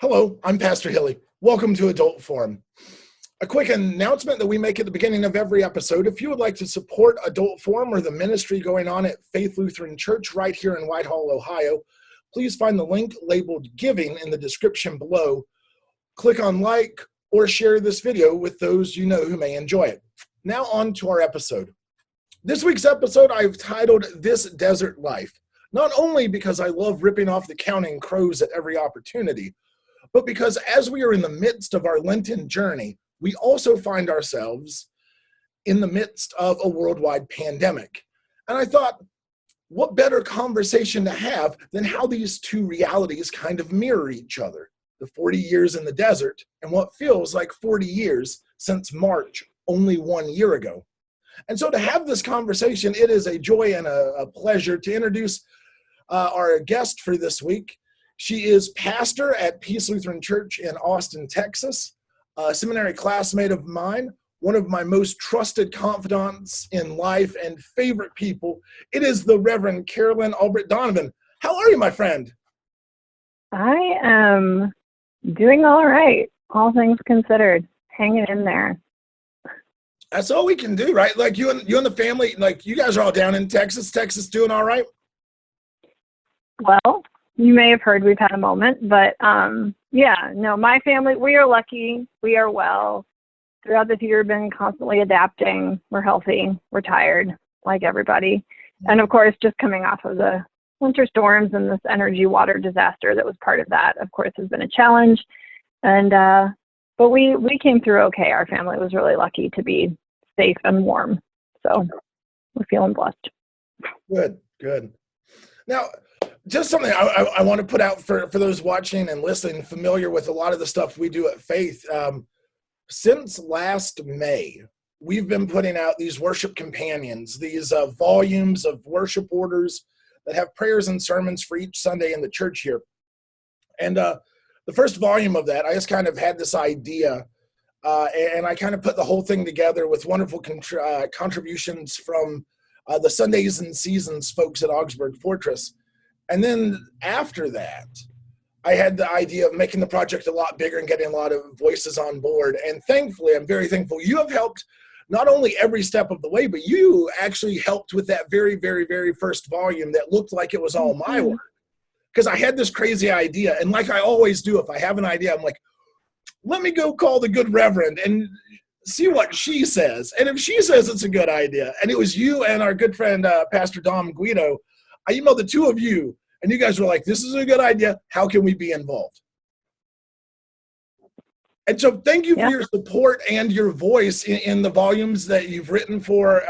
Hello, I'm Pastor Hilly. Welcome to Adult Forum. A quick announcement that we make at the beginning of every episode. If you would like to support Adult Forum or the ministry going on at Faith Lutheran Church right here in Whitehall, Ohio, please find the link labeled Giving in the description below. Click on like or share this video with those you know who may enjoy it. Now on to our episode. This week's episode I've titled This Desert Life, not only because I love ripping off the counting crows at every opportunity, but because as we are in the midst of our Lenten journey, we also find ourselves in the midst of a worldwide pandemic. And I thought, what better conversation to have than how these two realities kind of mirror each other? The 40 years in the desert and what feels like 40 years since March, only 1 year ago. And so to have this conversation, it is a joy and a pleasure to introduce our guest for this week. She is pastor at Peace Lutheran Church in Austin, Texas, a seminary classmate of mine, one of my most trusted confidants in life and favorite people. It is the Reverend Carolyn Albert Donovan. How are you, my friend? I am doing all right, all things considered, hanging in there. That's all we can do, right? Like you and the family, like you guys are all down in Texas. Texas doing all right? Well, you may have heard we've had a moment, but my family, we are lucky. We are well. Throughout this year, been constantly adapting. We're healthy. We're tired, like everybody. And of course, just coming off of the winter storms and this energy water disaster that was part of that, of course, has been a challenge. And but we came through okay. Our family was really lucky to be safe and warm. So we're feeling blessed. Good. Now, just something I want to put out for those watching and listening, familiar with a lot of the stuff we do at Faith. Since last May, we've been putting out these worship companions, these volumes of worship orders that have prayers and sermons for each Sunday in the church here. And the first volume of that, I just kind of had this idea, and I kind of put the whole thing together with wonderful contributions from the Sundays and Seasons folks at Augsburg Fortress. And then after that, I had the idea of making the project a lot bigger and getting a lot of voices on board. And thankfully, I'm very thankful, you have helped not only every step of the way, but you actually helped with that very, very, very first volume that looked like it was all my work. Because I had this crazy idea. And like I always do, if I have an idea, I'm like, let me go call the good Reverend and see what she says. And if she says it's a good idea, and it was you and our good friend, Pastor Dom Guido, I emailed the two of you, and you guys were like, this is a good idea. How can we be involved? And so thank you for your support and your voice in the volumes that you've written for,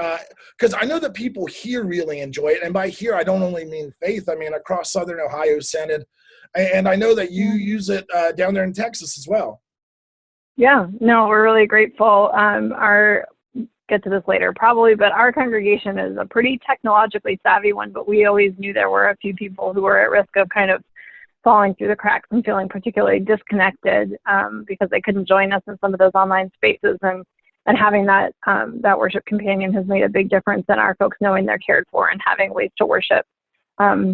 because I know that people here really enjoy it. And by here, I don't only mean Faith. I mean across Southern Ohio Synod. And I know that you use it down there in Texas as well. Yeah, no, we're really grateful. Get to this later probably, but our congregation is a pretty technologically savvy one, but we always knew there were a few people who were at risk of kind of falling through the cracks and feeling particularly disconnected because they couldn't join us in some of those online spaces, and having that worship companion has made a big difference in our folks knowing they're cared for and having ways to worship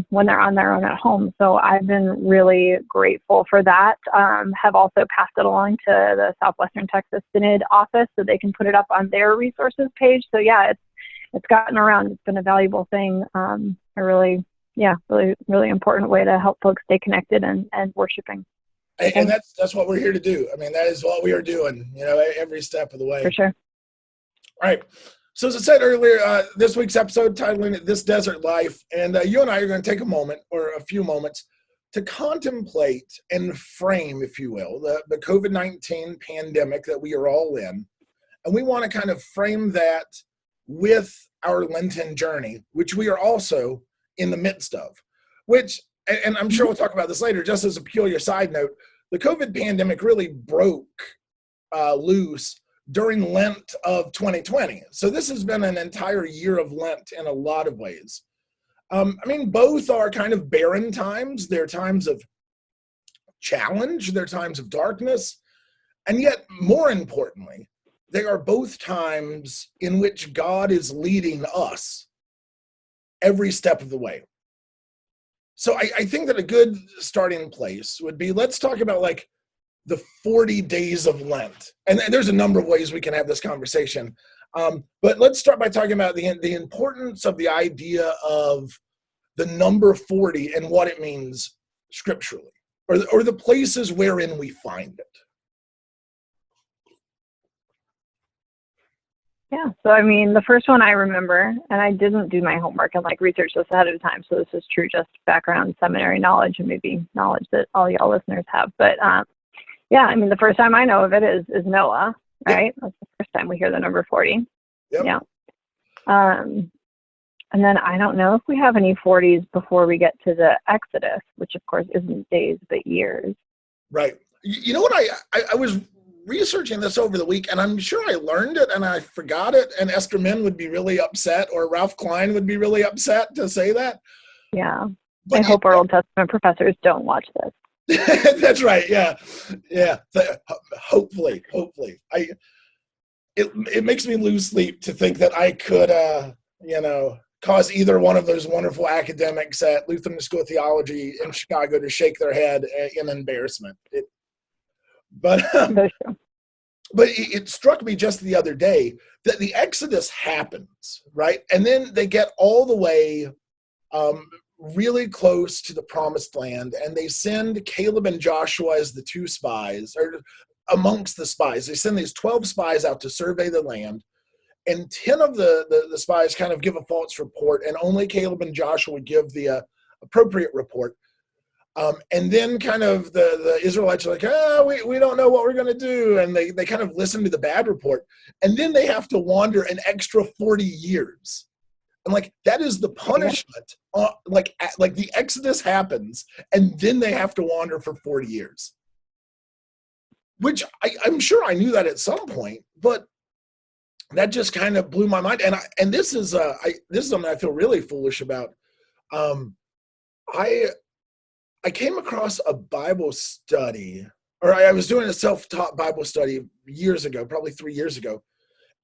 when they're on their own at home. So I've been really grateful for that. Have also passed it along to the Southwestern Texas Synod office so they can put it up on their resources page. So yeah, it's gotten around. It's been a valuable thing. Really important way to help folks stay connected and worshiping. And that's what we're here to do. I mean, that is what we are doing, every step of the way. For sure. All right. So as I said earlier, this week's episode titling it This Desert Life, and you and I are going to take a moment or a few moments to contemplate and frame, if you will, the COVID-19 pandemic that we are all in. And we want to kind of frame that with our Lenten journey, which we are also in the midst of, which, and I'm sure we'll talk about this later, just as a peculiar side note, the COVID pandemic really broke loose during Lent of 2020. So this has been an entire year of Lent in a lot of ways. Both are kind of barren times. They're times of challenge. They're times of darkness. And yet, more importantly, they are both times in which God is leading us every step of the way. So I think that a good starting place would be, let's talk about like the 40 days of Lent. And there's a number of ways we can have this conversation. But let's start by talking about the importance of the idea of the number 40 and what it means scripturally, or the places wherein we find it. Yeah, so I mean, the first one I remember, and I didn't do my homework and like research this ahead of time, so this is true just background seminary knowledge and maybe knowledge that all y'all listeners have. But yeah, I mean, the first time I know of it is Noah, right? Yep. That's the first time we hear the number 40. Yep. Yeah. And then I don't know if we have any 40s before we get to the Exodus, which of course isn't days but years. Right. You know what, I was researching this over the week, and I'm sure I learned it and I forgot it, and Esther Min would be really upset, or Ralph Klein would be really upset to say that. Yeah. But I hope our Old Testament professors don't watch this. That's right. Yeah. Yeah. Hopefully. It makes me lose sleep to think that I could, cause either one of those wonderful academics at Lutheran School of Theology in Chicago to shake their head in embarrassment. But it struck me just the other day that the Exodus happens, right? And then they get all the way really close to the promised land, and they send Caleb and Joshua as the two spies, or amongst the spies. They send these 12 spies out to survey the land, and 10 of the spies kind of give a false report, and only Caleb and Joshua give the appropriate report. And then kind of the Israelites are like, we don't know what we're going to do. And they kind of listen to the bad report. And then they have to wander an extra 40 years. And like, that is the punishment. Like the Exodus happens, and then they have to wander for 40 years. Which I'm sure I knew that at some point, but that just kind of blew my mind. And this is something I feel really foolish about. I came across a Bible study, or I was doing a self-taught Bible study years ago, probably 3 years ago,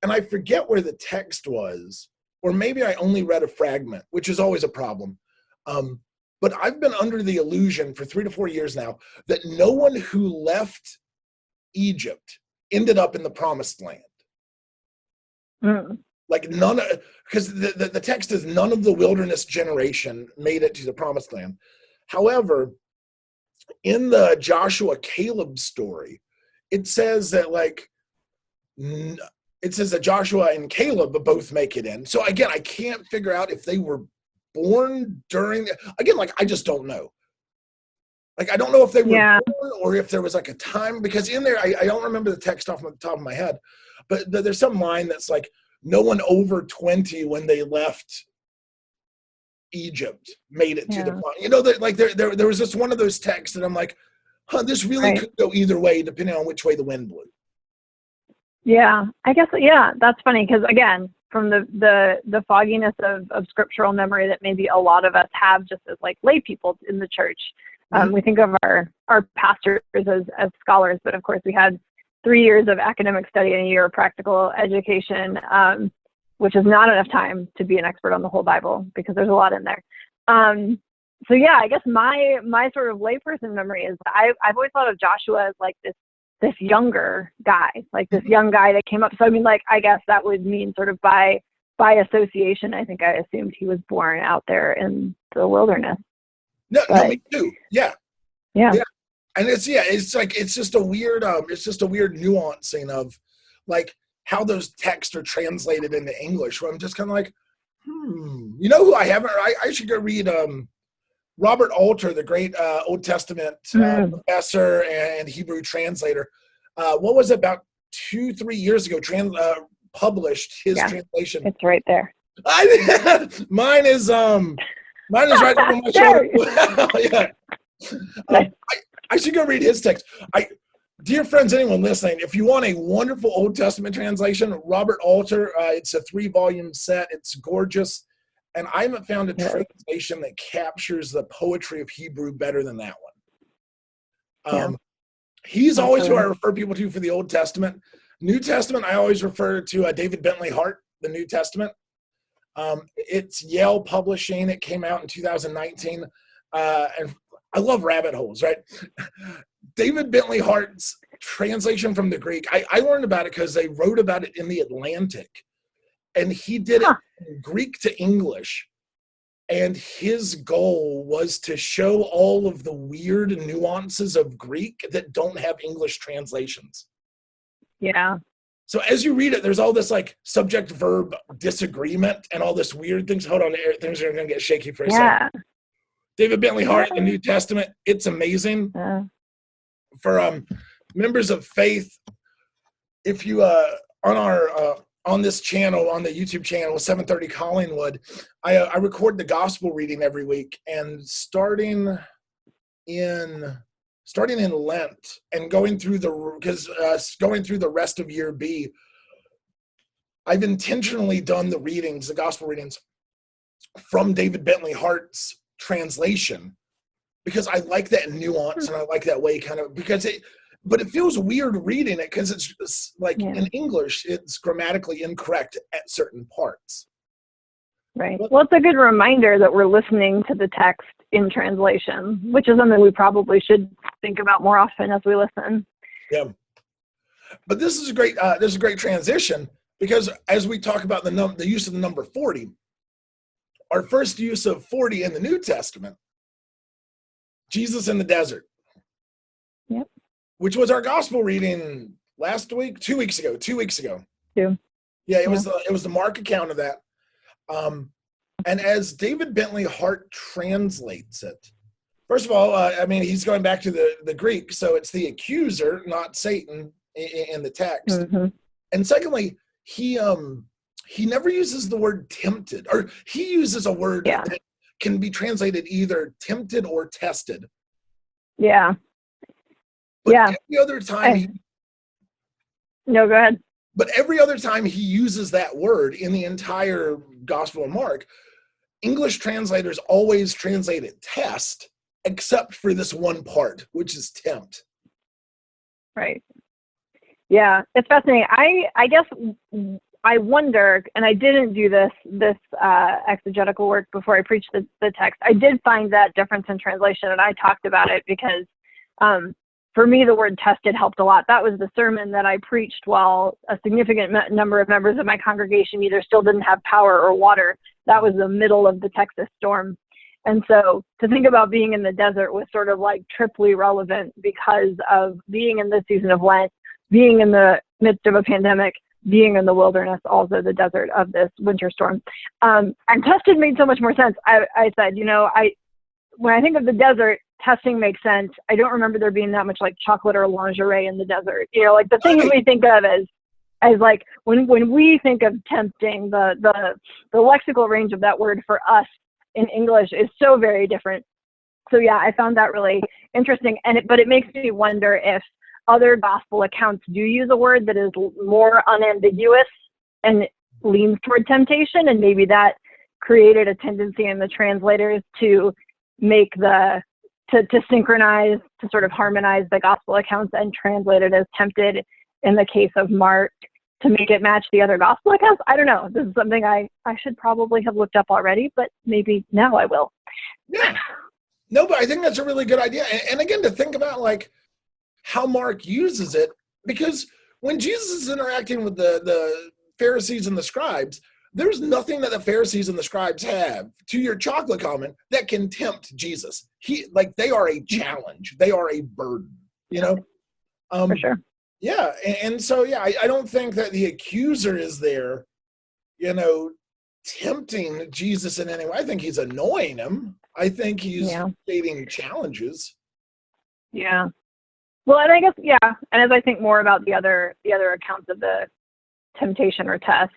and I forget where the text was, or maybe I only read a fragment, which is always a problem. But I've been under the illusion for 3 to 4 years now that no one who left Egypt ended up in the promised land. Like because the text is none of the wilderness generation made it to the promised land. However, in the Joshua Caleb story, it says that Joshua and Caleb both make it in. So again, I can't figure out if they were born during I just don't know. Like, I don't know if they were born or if there was like a time, because in there, I don't remember the text off the top of my head, but there's some line that's like, no one over 20 when they left Egypt made it to the point. There was just one of those texts that I'm like, this really could go either way depending on which way the wind blew. Yeah, I guess, that's funny, because again, from the fogginess of scriptural memory that maybe a lot of us have just as like lay people in the church, we think of our pastors as scholars, but of course we had 3 years of academic study and a year of practical education, which is not enough time to be an expert on the whole Bible because there's a lot in there. So yeah, I guess my sort of layperson memory is I've always thought of Joshua as like this younger guy, like this young guy that came up. So I mean, like, I guess that would mean sort of by association, I think I assumed he was born out there in the wilderness. No, me too. Yeah. And it's just a weird nuancing of like how those texts are translated into English, where I'm just kind of like, you know who I haven't, I should go read Robert Alter, the great Old Testament professor and Hebrew translator. What was it, about 2-3 years ago, published his translation. It's right there. Mine is right over my shoulder. I should go read his text. Dear friends, anyone listening, if you want a wonderful Old Testament translation, Robert Alter, it's a 3-volume set. It's gorgeous. And I haven't found a translation that captures the poetry of Hebrew better than that one. He's always who I refer people to for the Old Testament. New Testament, I always refer to David Bentley Hart, the New Testament. It's Yale Publishing. It came out in 2019. and I love rabbit holes, right? David Bentley Hart's translation from the Greek, I learned about it because they wrote about it in the Atlantic, and he did it from Greek to English. And his goal was to show all of the weird nuances of Greek that don't have English translations. Yeah. So as you read it, there's all this like subject-verb disagreement and all this weird things. Hold on, things are going to get shaky for a second. David Bentley Hart, the New Testament, it's amazing. For members of faith, if you on this channel, on the YouTube channel, 730 Collingwood, I record the gospel reading every week, and starting in Lent and going through the rest of year B, I've intentionally done the gospel readings from David Bentley Hart's translation, because I like that nuance and I like that way but it feels weird reading it because it's just like in English, it's grammatically incorrect at certain parts. Right. Well, it's a good reminder that we're listening to the text in translation, which is something we probably should think about more often as we listen. Yeah. But this is a great transition, because as we talk about the use of the number 40, our first use of 40 in the New Testament, Jesus in the desert. Yep. Which was our gospel reading last week, 2 weeks ago. Yeah. Yeah, it was the Mark account of that. And as David Bentley Hart translates it, first of all, he's going back to the Greek, so it's the accuser, not Satan, in the text. Mm-hmm. And secondly, he never uses the word tempted, or he uses a word that can be translated either tempted or tested. Yeah. But every other time no, go ahead. But every other time he uses that word in the entire Gospel of Mark, English translators always translate it test, except for this one part, which is tempt. Right. Yeah, it's fascinating. I guess I wonder, and I didn't do this exegetical work before I preached the text. I did find that difference in translation, and I talked about it because for me, the word tested helped a lot. That was the sermon that I preached while a significant number of members of my congregation either still didn't have power or water. That was the middle of the Texas storm. And so to think about being in the desert was sort of like triply relevant because of being in the season of Lent, being in the midst of a pandemic, being in the wilderness, also the desert of this winter storm. And tested made so much more sense. I said, when I think of the desert, testing makes sense. I don't remember there being that much like chocolate or lingerie in the desert. Like the things we think of as like when we think of tempting, the lexical range of that word for us in English is so very different. So yeah, I found that really interesting. But it makes me wonder if other gospel accounts do use a word that is more unambiguous and leans toward temptation, and maybe that created a tendency in the translators to make to synchronize, to sort of harmonize the gospel accounts and translate it as tempted in the case of Mark to make it match the other gospel accounts. I don't know. This is something I should probably have looked up already, but maybe now I will. Yeah. No, but I think that's a really good idea. And again, to think about like how Mark uses it, because when Jesus is interacting with the Pharisees and the scribes, there's nothing that the Pharisees and the scribes have, to your chocolate comment, that can tempt Jesus. They are a challenge. They are a burden, For sure. Yeah. And so, I don't think that the accuser is there, tempting Jesus in any way. I think he's annoying him. I think he's stating challenges. Yeah. Well, and I guess, and as I think more about the other accounts of the temptation or test,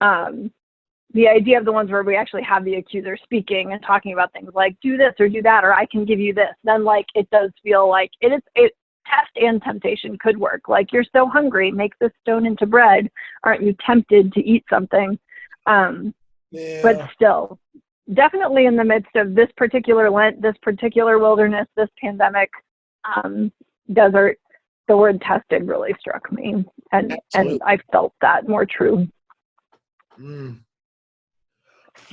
the idea of the ones where we actually have the accuser speaking and talking about things like do this or do that, or I can give you this, then like it does feel like test and temptation could work. Like, you're so hungry, make this stone into bread. Aren't you tempted to eat something? But still, definitely in the midst of this particular Lent, this particular wilderness, this pandemic, desert, the word tested really struck me. And I felt that more true.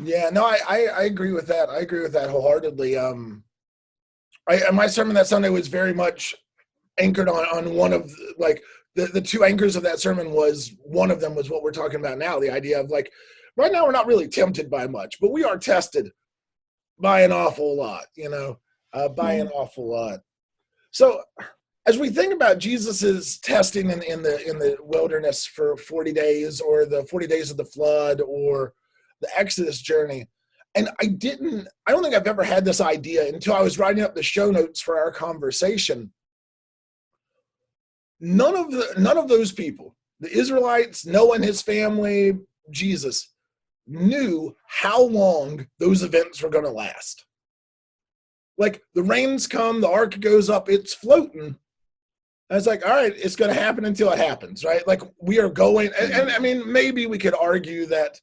Yeah, no, I agree with that. I agree with that wholeheartedly. My sermon that Sunday was very much anchored on one of like the two anchors of that sermon. Was one of them was what we're talking about now, the idea of like right now we're not really tempted by much, but we are tested by an awful lot, by an awful lot. So as we think about Jesus's testing in the wilderness for 40 days, or the 40 days of the flood, or the Exodus journey, and I don't think I've ever had this idea until I was writing up the show notes for our conversation. None of those people, the Israelites, Noah and his family, Jesus, knew how long those events were going to last. Like the rains come, the ark goes up, it's floating. And it's like, all right, it's going to happen until it happens, right? Like we are going, and I mean, maybe we could argue that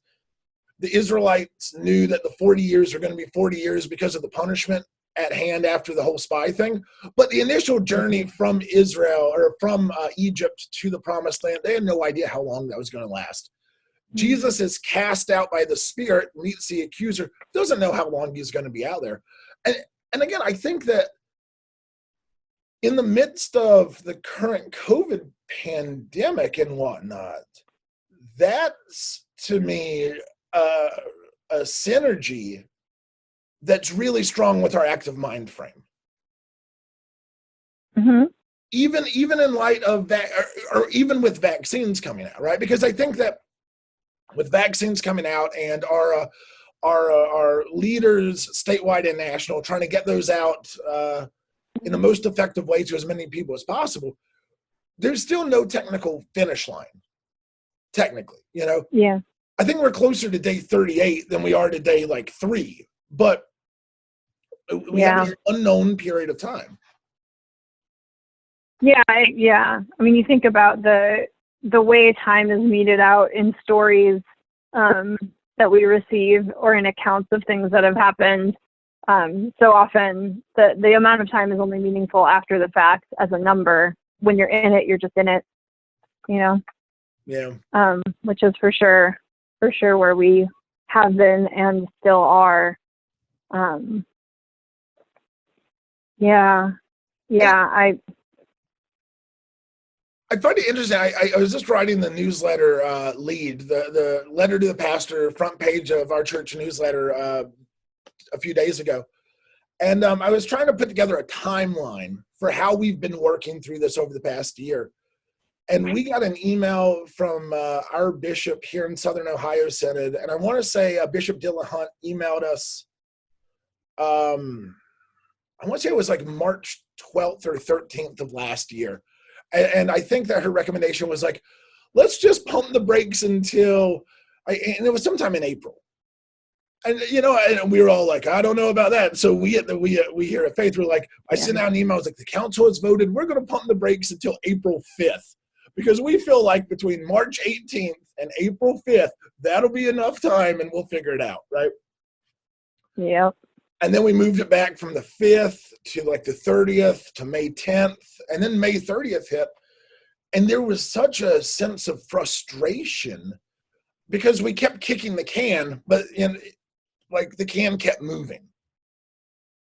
the Israelites knew that the 40 years are going to be 40 years because of the punishment at hand after the whole spy thing. But the initial journey from Israel, or from Egypt to the promised land, they had no idea how long that was going to last. Jesus is cast out by the Spirit, meets the accuser, doesn't know how long he's going to be out there. And again, I think that in the midst of the current COVID pandemic and whatnot, that's, to me, a synergy that's really strong with our active mind frame. Mm-hmm. Even in light of that, or even with vaccines coming out, right? Because I think that with vaccines coming out and our leaders, statewide and national, trying to get those out in the most effective way to as many people as possible, there's still no technical finish line, technically, Yeah. I think we're closer to day 38 than we are to day like 3, but we have this unknown period of time. Yeah. I mean, you think about the way time is meted out in stories that we receive, or in accounts of things that have happened. So often the amount of time is only meaningful after the fact as a number. When you're in it, you're just in it, Yeah. Which is for sure where we have been and still are. I find it interesting. I was just writing the newsletter lead, the letter to the pastor, front page of our church newsletter a few days ago. And I was trying to put together a timeline for how we've been working through this over the past year. And we got an email from our bishop here in Southern Ohio Synod. And I want to say Bishop Dillahunt emailed us, I want to say it was like March 12th or 13th of last year. And I think that her recommendation was like, let's just pump the brakes until, and it was sometime in April. And, and we were all like, I don't know about that. So we here at Faith, we're like, I sent out an email, I was like, the council has voted, we're going to pump the brakes until April 5th. Because we feel like between March 18th and April 5th, that'll be enough time and we'll figure it out, right? Yep. And then we moved it back from the 5th to like the 30th to May 10th. And then May 30th hit. And there was such a sense of frustration because we kept kicking the can, but the can kept moving.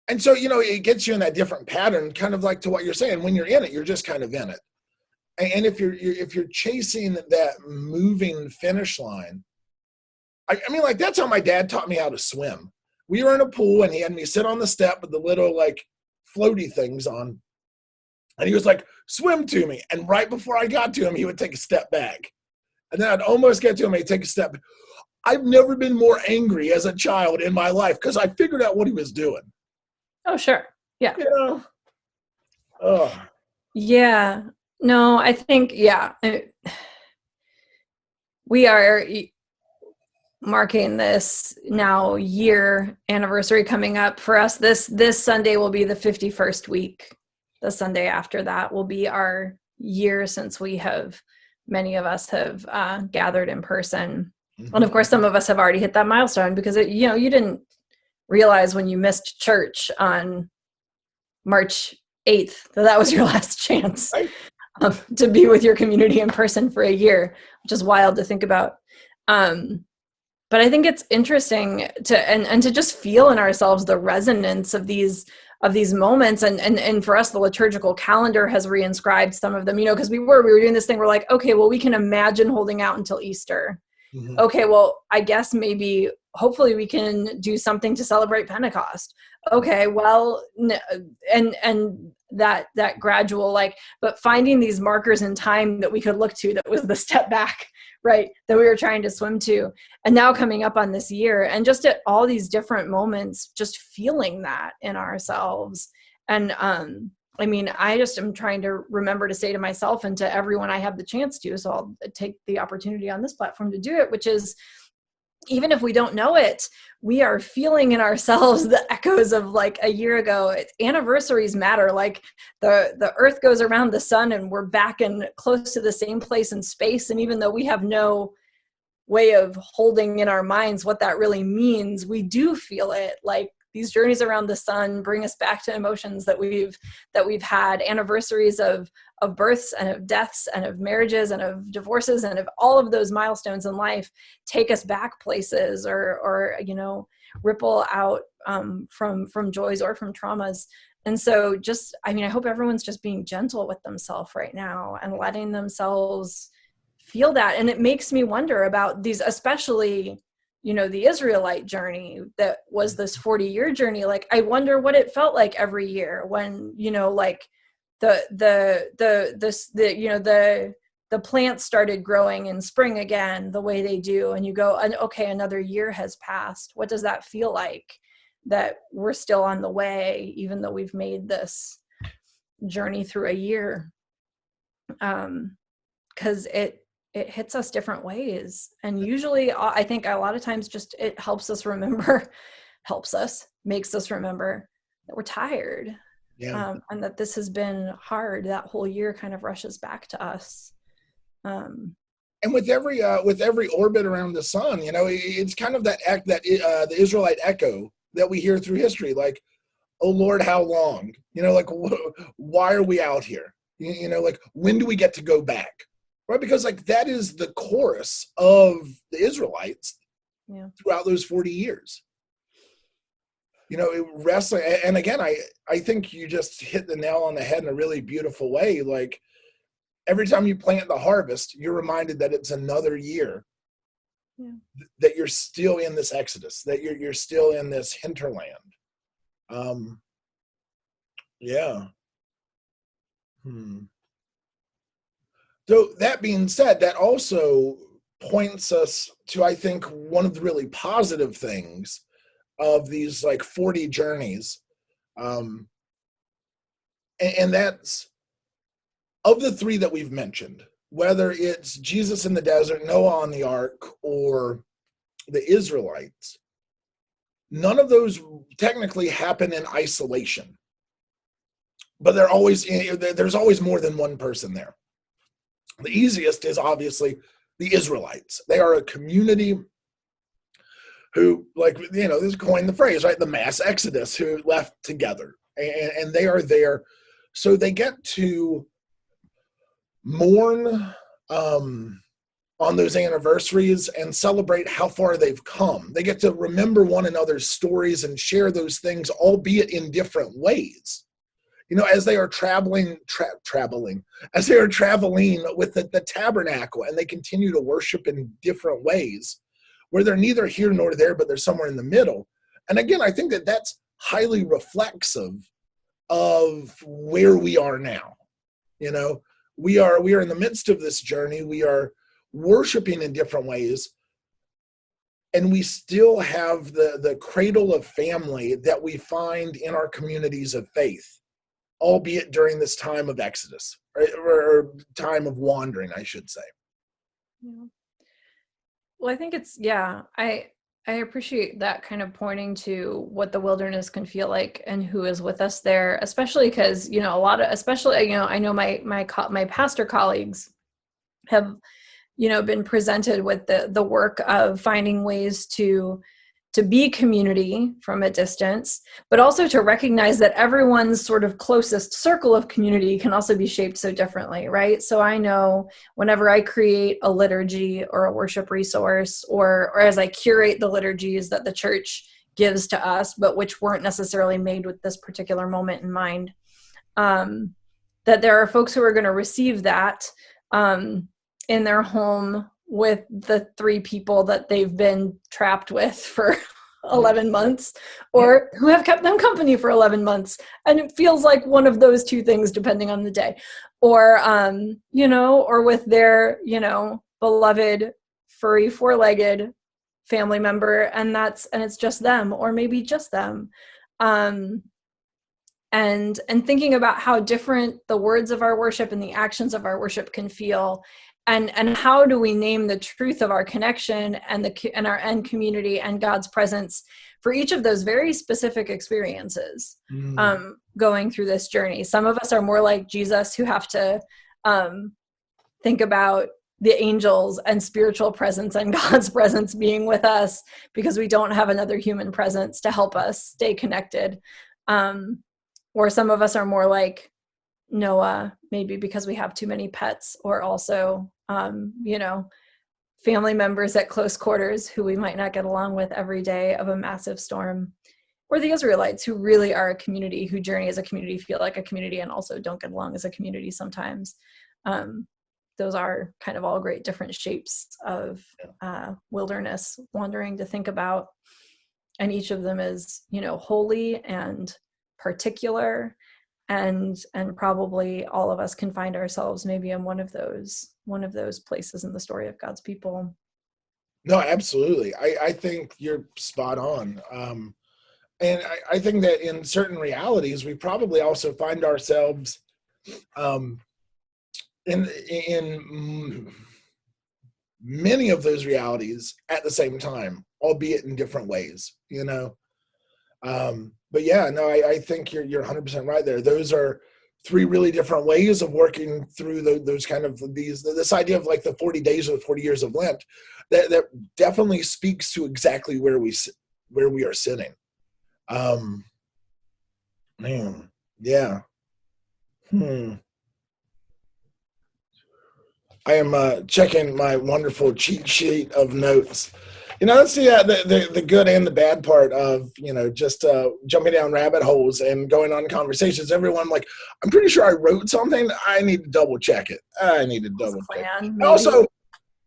And so, it gets you in that different pattern, kind of like to what you're saying. When you're in it, you're just kind of in it. And if you're chasing that moving finish line, I mean, like that's how my dad taught me how to swim. We were in a pool and he had me sit on the step with the little like floaty things on. And he was like, swim to me. And right before I got to him, he would take a step back. And then I'd almost get to him, he'd take a step. I've never been more angry as a child in my life because I figured out what he was doing. Oh, sure. Yeah. Oh. Yeah. No, I think, we are marking this now year anniversary coming up for us. This Sunday will be the 51st week. The Sunday after that will be our year since many of us have gathered in person. Mm-hmm. And of course, some of us have already hit that milestone because you didn't realize when you missed church on March 8th that was your last chance. Right. To be with your community in person for a year, which is wild to think about. But But I think it's interesting to just feel in ourselves the resonance of these moments, and for us, the liturgical calendar has reinscribed some of them, because we were doing this thing. We're like, okay, well, we can imagine holding out until Easter. Mhm. Okay, well, I guess maybe, hopefully we can do something to celebrate Pentecost. Okay, well, and that gradual, but finding these markers in time that we could look to, that was the step back, right, that we were trying to swim to. And now coming up on this year, and just at all these different moments, just feeling that in ourselves. And I just am trying to remember to say to myself and to everyone I have the chance to, so I'll take the opportunity on this platform to do it, which is, even if we don't know it, we are feeling in ourselves the echoes of like a year ago. Anniversaries matter. Like the earth goes around the sun, and we're back in close to the same place in space. And even though we have no way of holding in our minds what that really means, we do feel it. Like these journeys around the sun bring us back to emotions that we've had. Anniversaries of births and of deaths and of marriages and of divorces and of all of those milestones in life take us back places, or ripple out from joys or from traumas. And so just, I hope everyone's just being gentle with themselves right now and letting themselves feel that. And it makes me wonder about these, especially, the Israelite journey that was this 40-year journey. Like, I wonder what it felt like every year when, the plants started growing in spring again, the way they do. And you go, okay, another year has passed. What does that feel like, that we're still on the way, even though we've made this journey through a year? Because it hits us different ways. And usually I think a lot of times just it helps us makes us remember that we're tired. Yeah. And that this has been hard. That whole year kind of rushes back to us. And with every orbit around the sun, it's kind of the Israelite echo that we hear through history. Like, oh Lord, how long? Why are we out here? Like, when do we get to go back? Right? Because like that is the chorus of the Israelites throughout those 40 years. Wrestling. And again, I think you just hit the nail on the head in a really beautiful way. Like, every time you plant the harvest, you're reminded that it's another year, that you're still in this exodus, that you're still in this hinterland. So that being said, that also points us to, I think, one of the really positive things of these like 40 journeys. And that's, of the three that we've mentioned, whether it's Jesus in the desert, Noah on the ark, or the Israelites, none of those technically happen in isolation. But there's always more than one person there. The easiest is obviously the Israelites. They are a community who, this coined the phrase, right? The mass exodus, who left together. And they are there. So they get to mourn on those anniversaries and celebrate how far they've come. They get to remember one another's stories and share those things, albeit in different ways. As they are traveling with the tabernacle, and they continue to worship in different ways, where they're neither here nor there, but they're somewhere in the middle. And again, I think that that's highly reflexive of where we are now. We are in the midst of this journey. We are worshiping in different ways, and we still have the cradle of family that we find in our communities of faith, albeit during this time of Exodus, right? Or time of wandering, I should say. Yeah. Well, I think it's, I appreciate that kind of pointing to what the wilderness can feel like and who is with us there, especially because, I know my pastor colleagues have, been presented with the work of finding ways to to be community from a distance, but also to recognize that everyone's sort of closest circle of community can also be shaped so differently, right? So I know whenever I create a liturgy or a worship resource, or as I curate the liturgies that the church gives to us, but which weren't necessarily made with this particular moment in mind, that there are folks who are going to receive that in their home with the 3 people that they've been trapped with for 11 months, or who have kept them company for 11 months. And it feels like one of those 2 things, depending on the day, or, or with their, beloved furry 4-legged family member. And it's just them, or maybe just them. And thinking about how different the words of our worship and the actions of our worship can feel. And how do we name the truth of our connection and our end community and God's presence for each of those very specific experiences going through this journey? Some of us are more like Jesus, who have to think about the angels and spiritual presence and God's presence being with us because we don't have another human presence to help us stay connected. Or some of us are more like Noah, maybe because we have too many pets, or also, family members at close quarters who we might not get along with every day of a massive storm, or the Israelites, who really are a community, who journey as a community, feel like a community, and also don't get along as a community sometimes. Those are kind of all great different shapes of wilderness wandering to think about. And each of them is, holy and particular. And probably all of us can find ourselves maybe in one of those places in the story of God's people. No, absolutely. I think you're spot on. And I think that in certain realities, we probably also find ourselves in many of those realities at the same time, albeit in different ways, But yeah, no, I think you're 100% right there. Those are 3 really different ways of working through those kind of this idea of like the 40 days or 40 years of Lent. That definitely speaks to exactly where we are sitting. Man, yeah. I am checking my wonderful cheat sheet of notes. That's the good and the bad part of, just jumping down rabbit holes and going on conversations. Everyone, like, I'm pretty sure I wrote something. I need to double check it. Also,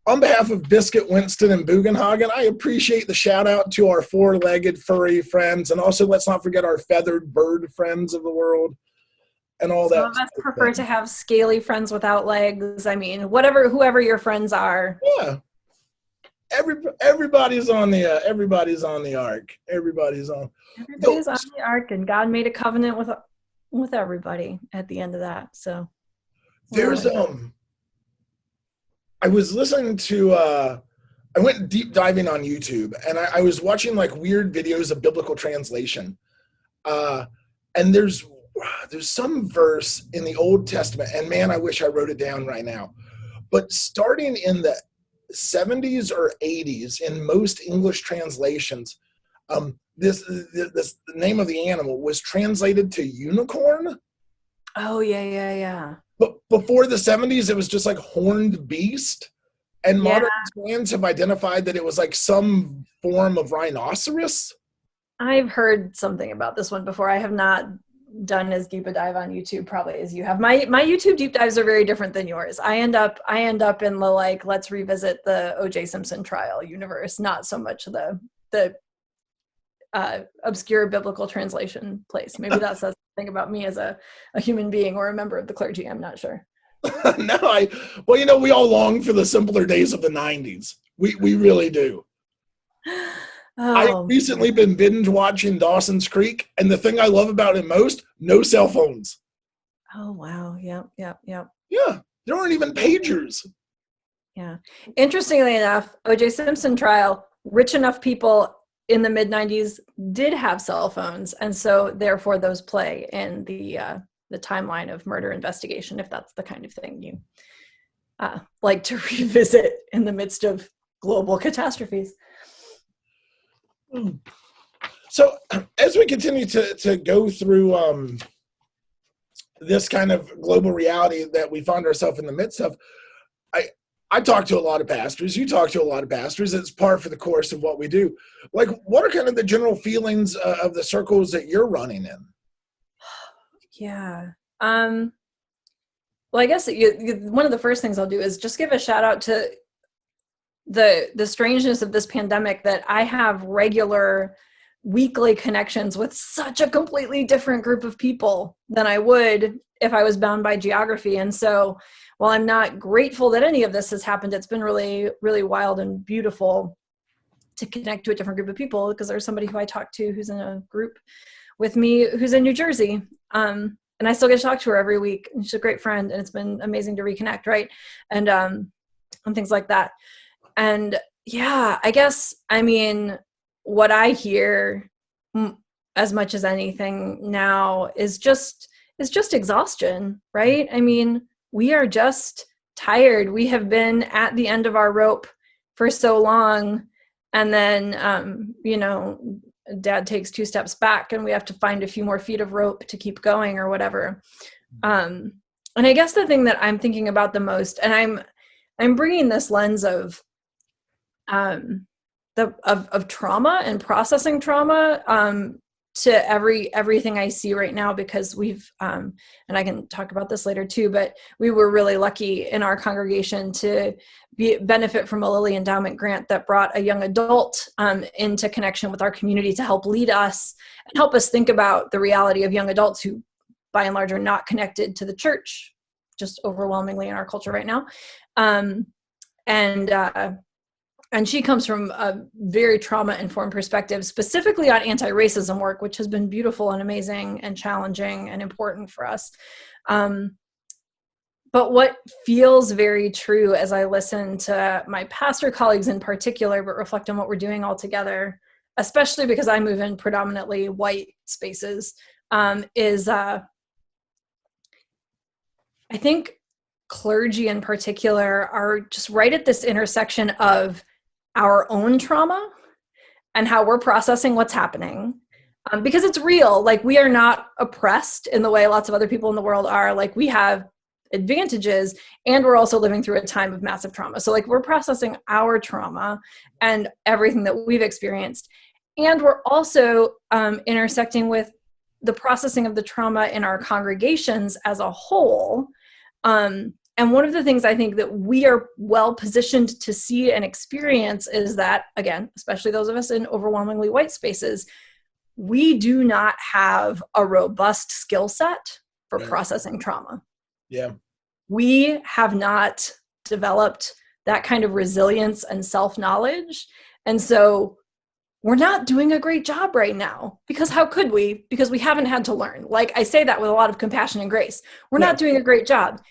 on behalf of Biscuit, Winston, and Bugenhagen, I appreciate the shout out to our 4-legged furry friends. And also, let's not forget our feathered bird friends of the world and all that. Some of us prefer to have scaly friends without legs. I mean, whoever your friends are. Yeah. Everybody's on the ark. Everybody's on the ark, and God made a covenant with everybody at the end of that. So there's I was listening to I went deep diving on YouTube, and I was watching like weird videos of biblical translation, and there's some verse in the Old Testament, and man, I wish I wrote it down right now, but starting in the 70s or 80s in most English translations, the name of the animal was translated to unicorn. Oh yeah. But before the 70s, it was just like horned beast, and modern scans have identified that it was like some form of rhinoceros. I've heard something about this one before. I have not done as deep a dive on YouTube probably as you have. My YouTube deep dives are very different than yours. I end up in the like, let's revisit the O.J. Simpson trial universe, not so much the obscure biblical translation place. Maybe that says something about me as a human being or a member of the clergy. I'm not sure. No, we all long for the simpler days of the 90s. We really do. I've recently been binge watching Dawson's Creek, and the thing I love about it most, no cell phones. Oh, wow. Yep. Yeah, there aren't even pagers. Yeah. Interestingly enough, O.J. Simpson trial, rich enough people in the mid-90s did have cell phones, and so therefore those play in the timeline of murder investigation, if that's the kind of thing you like to revisit in the midst of global catastrophes. So as we continue to go through this kind of global reality that we find ourselves in the midst of, I talk to a lot of pastors. You talk to a lot of pastors. It's par for the course of what we do. Like, what are kind of the general feelings of the circles that you're running in? Yeah. Well, I guess one of the first things I'll do is just give a shout out to the strangeness of this pandemic, that I have regular weekly connections with such a completely different group of people than I would if I was bound by geography. And so while I'm not grateful that any of this has happened, it's been really, really wild and beautiful to connect to a different group of people, because there's somebody who I talk to who's in a group with me who's in New Jersey. And I still get to talk to her every week. And she's a great friend, and it's been amazing to reconnect, right? And things like that. And yeah, I guess, I mean, what I hear as much as anything now is just exhaustion, right? I mean, we are just tired. We have been at the end of our rope for so long. And then, dad takes 2 steps back and we have to find a few more feet of rope to keep going or whatever. And I guess the thing that I'm thinking about the most, and I'm bringing this lens of trauma and processing trauma to everything I see right now, because we've, and I can talk about this later too, but we were really lucky in our congregation to benefit from a Lilly Endowment grant that brought a young adult into connection with our community to help lead us and help us think about the reality of young adults who by and large are not connected to the church, just overwhelmingly in our culture right now. And she comes from a very trauma-informed perspective, specifically on anti-racism work, which has been beautiful and amazing and challenging and important for us. But what feels very true as I listen to my pastor colleagues in particular, but reflect on what we're doing all together, especially because I move in predominantly white spaces, is I think clergy in particular are just right at this intersection of our own trauma and how we're processing what's happening, because it's real. Like, we are not oppressed in the way lots of other people in the world are. Like, we have advantages, and we're also living through a time of massive trauma. So like, we're processing our trauma and everything that we've experienced. And we're also intersecting with the processing of the trauma in our congregations as a whole. And one of the things I think that we are well positioned to see and experience is that, again, especially those of us in overwhelmingly white spaces, we do not have a robust skill set for processing trauma. Yeah. We have not developed that kind of resilience and self-knowledge. And so we're not doing a great job right now, because how could we? Because we haven't had to learn. Like, I say that with a lot of compassion and grace. We're not doing a great job.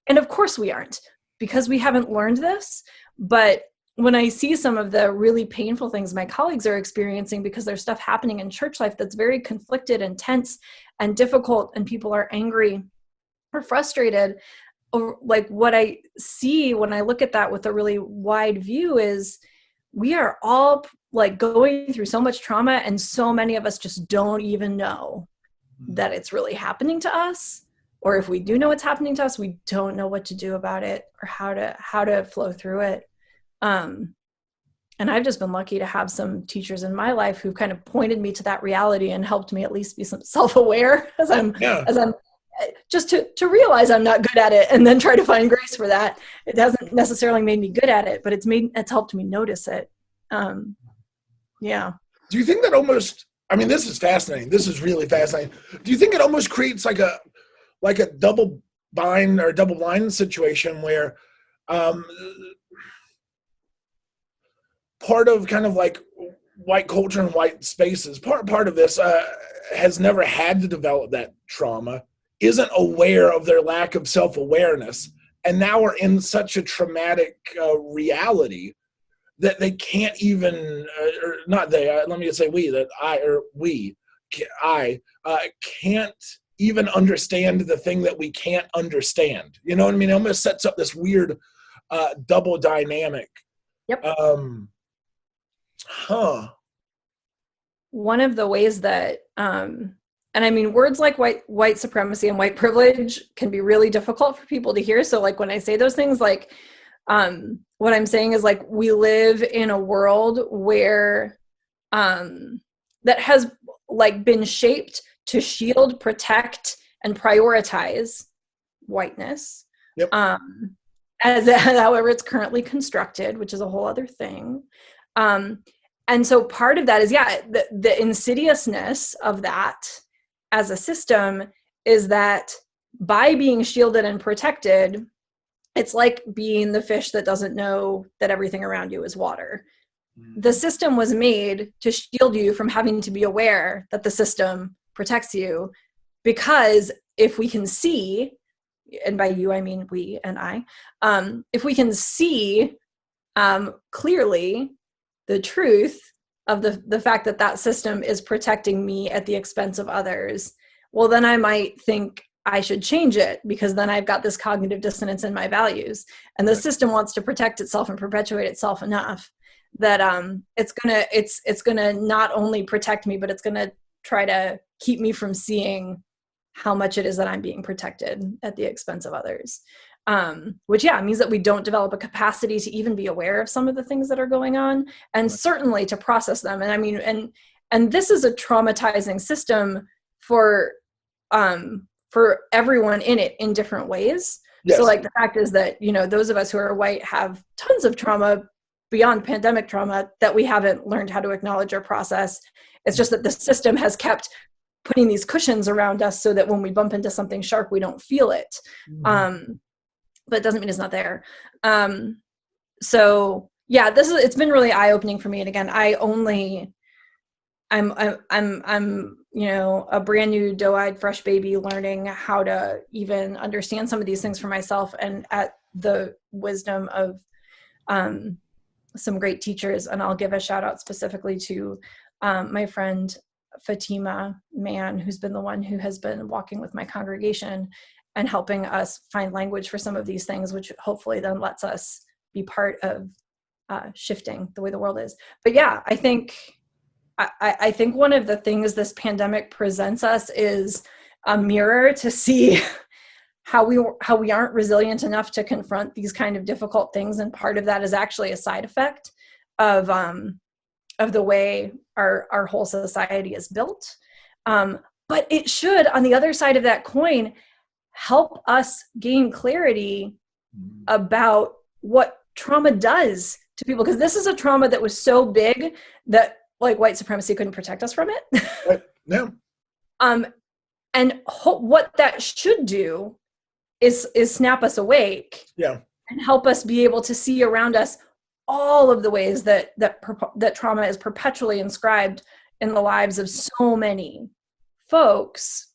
And of course we aren't, because we haven't learned this. But when I see some of the really painful things my colleagues are experiencing, because there's stuff happening in church life that's very conflicted and tense and difficult, and people are angry or frustrated, or like, what I see when I look at that with a really wide view is we are all like going through so much trauma, and so many of us just don't even know that it's really happening to us. Or if we do know what's happening to us, we don't know what to do about it or how to flow through it. And I've just been lucky to have some teachers in my life who've kind of pointed me to that reality and helped me at least be some self-aware as I'm just to realize I'm not good at it, and then try to find grace for that. It hasn't necessarily made me good at it, but it's helped me notice it. Yeah. Do you think that almost, I mean, this is fascinating. This is really fascinating. Do you think it almost creates like a double bind or double blind situation where part of kind of like white culture and white spaces, part of this has never had to develop that trauma, isn't aware of their lack of self-awareness, and now we're in such a traumatic reality that they can't even, or not they, let me just say I can't even understand the thing that we can't understand. You know what I mean? It almost sets up this weird double dynamic. Yep. one of the ways that, and I mean, words like white supremacy and white privilege can be really difficult for people to hear. So like when I say those things, like what I'm saying is like, we live in a world where that has like been shaped to shield, protect, and prioritize whiteness. Yep. As however it's currently constructed, which is a whole other thing. And so part of that is, the insidiousness of that as a system is that by being shielded and protected, it's like being the fish that doesn't know that everything around you is water. The system was made to shield you from having to be aware that the system protects you, because if we can see, and by you I mean we and I, if we can see clearly the truth of the fact that that system is protecting me at the expense of others, well, then I might think I should change it, because then I've got this cognitive dissonance in my values, and the system wants to protect itself and perpetuate itself enough that it's gonna not only protect me, but it's gonna try to keep me from seeing how much it is that I'm being protected at the expense of others. Which means that we don't develop a capacity to even be aware of some of the things that are going on, and certainly to process them. And I mean, and this is a traumatizing system for everyone in it in different ways. Yes. So like the fact is that, those of us who are white have tons of trauma beyond pandemic trauma that we haven't learned how to acknowledge or process. It's just that the system has kept putting these cushions around us so that when we bump into something sharp, we don't feel it. But it doesn't mean it's not there. So yeah, it's been really eye-opening for me. And again, I'm a brand new doe-eyed fresh baby learning how to even understand some of these things for myself, and at the wisdom of some great teachers. And I'll give a shout out specifically to my friend Fatima Mann, who's been the one who has been walking with my congregation and helping us find language for some of these things, which hopefully then lets us be part of shifting the way the world is. But yeah, I think one of the things this pandemic presents us is a mirror to see how we aren't resilient enough to confront these kind of difficult things. And part of that is actually a side effect of the way our whole society is built. But it should, on the other side of that coin, help us gain clarity about what trauma does to people. Because this is a trauma that was so big that like white supremacy couldn't protect us from it. Right. Yeah. And what that should do is snap us awake. Yeah. And help us be able to see around us all of the ways that trauma is perpetually inscribed in the lives of so many folks,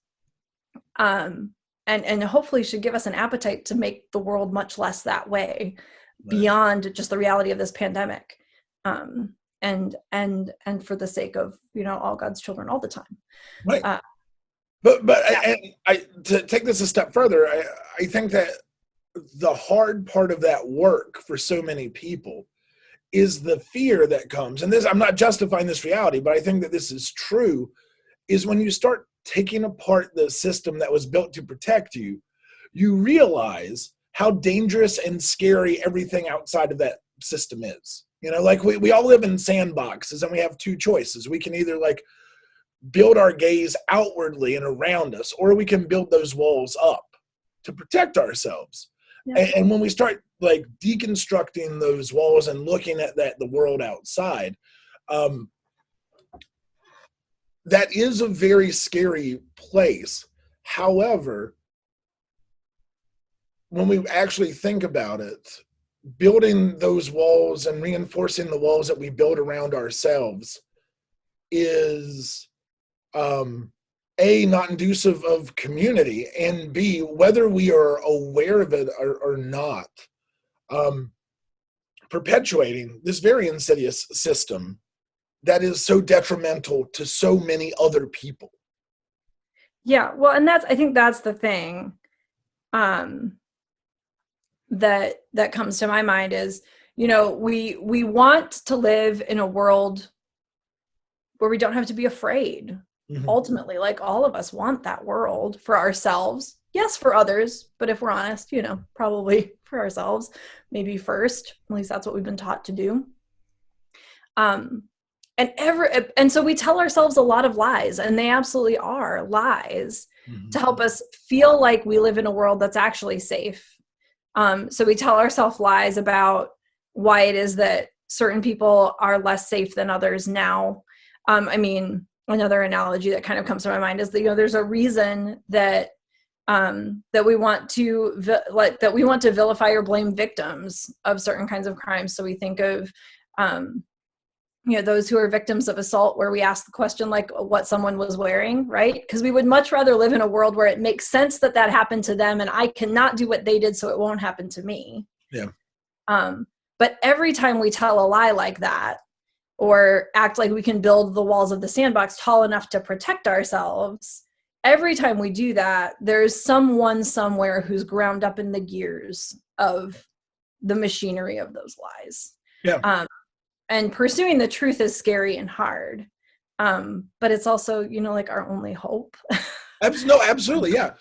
and hopefully should give us an appetite to make the world much less that way, beyond just the reality of this pandemic, and for the sake of all God's children all the time. Right. But I to take this a step further, I think that the hard part of that work for so many people is the fear that comes, and this, I'm not justifying this reality, but I think that this is true, is when you start taking apart the system that was built to protect you, you realize how dangerous and scary everything outside of that system is. Like we all live in sandboxes, and we have two choices. We can either like build our gaze outwardly and around us, or we can build those walls up to protect ourselves. Yeah. And when we start like deconstructing those walls and looking at the world outside, that is a very scary place. However, when we actually think about it, building those walls and reinforcing the walls that we build around ourselves is A, not inducive of community, and B, whether we are aware of it or not, perpetuating this very insidious system that is so detrimental to so many other people. Yeah, well, and I think that's the thing that comes to my mind is, we want to live in a world where we don't have to be afraid. Ultimately, like all of us want that world for ourselves. Yes, for others, but if we're honest, probably for ourselves, maybe first. At least that's what we've been taught to do. And so we tell ourselves a lot of lies, and they absolutely are lies to help us feel like we live in a world that's actually safe. So we tell ourselves lies about why it is that certain people are less safe than others now. Another analogy that kind of comes to my mind is that, there's a reason that that we want to vilify or blame victims of certain kinds of crimes. So we think of those who are victims of assault, where we ask the question like what someone was wearing, right? Because we would much rather live in a world where it makes sense that happened to them, and I cannot do what they did, so it won't happen to me. Yeah. But every time we tell a lie like that, or act like we can build the walls of the sandbox tall enough to protect ourselves, every time we do that, there's someone somewhere who's ground up in the gears of the machinery of those lies. Yeah. And pursuing the truth is scary and hard. But it's also, like our only hope. No, absolutely. Yeah.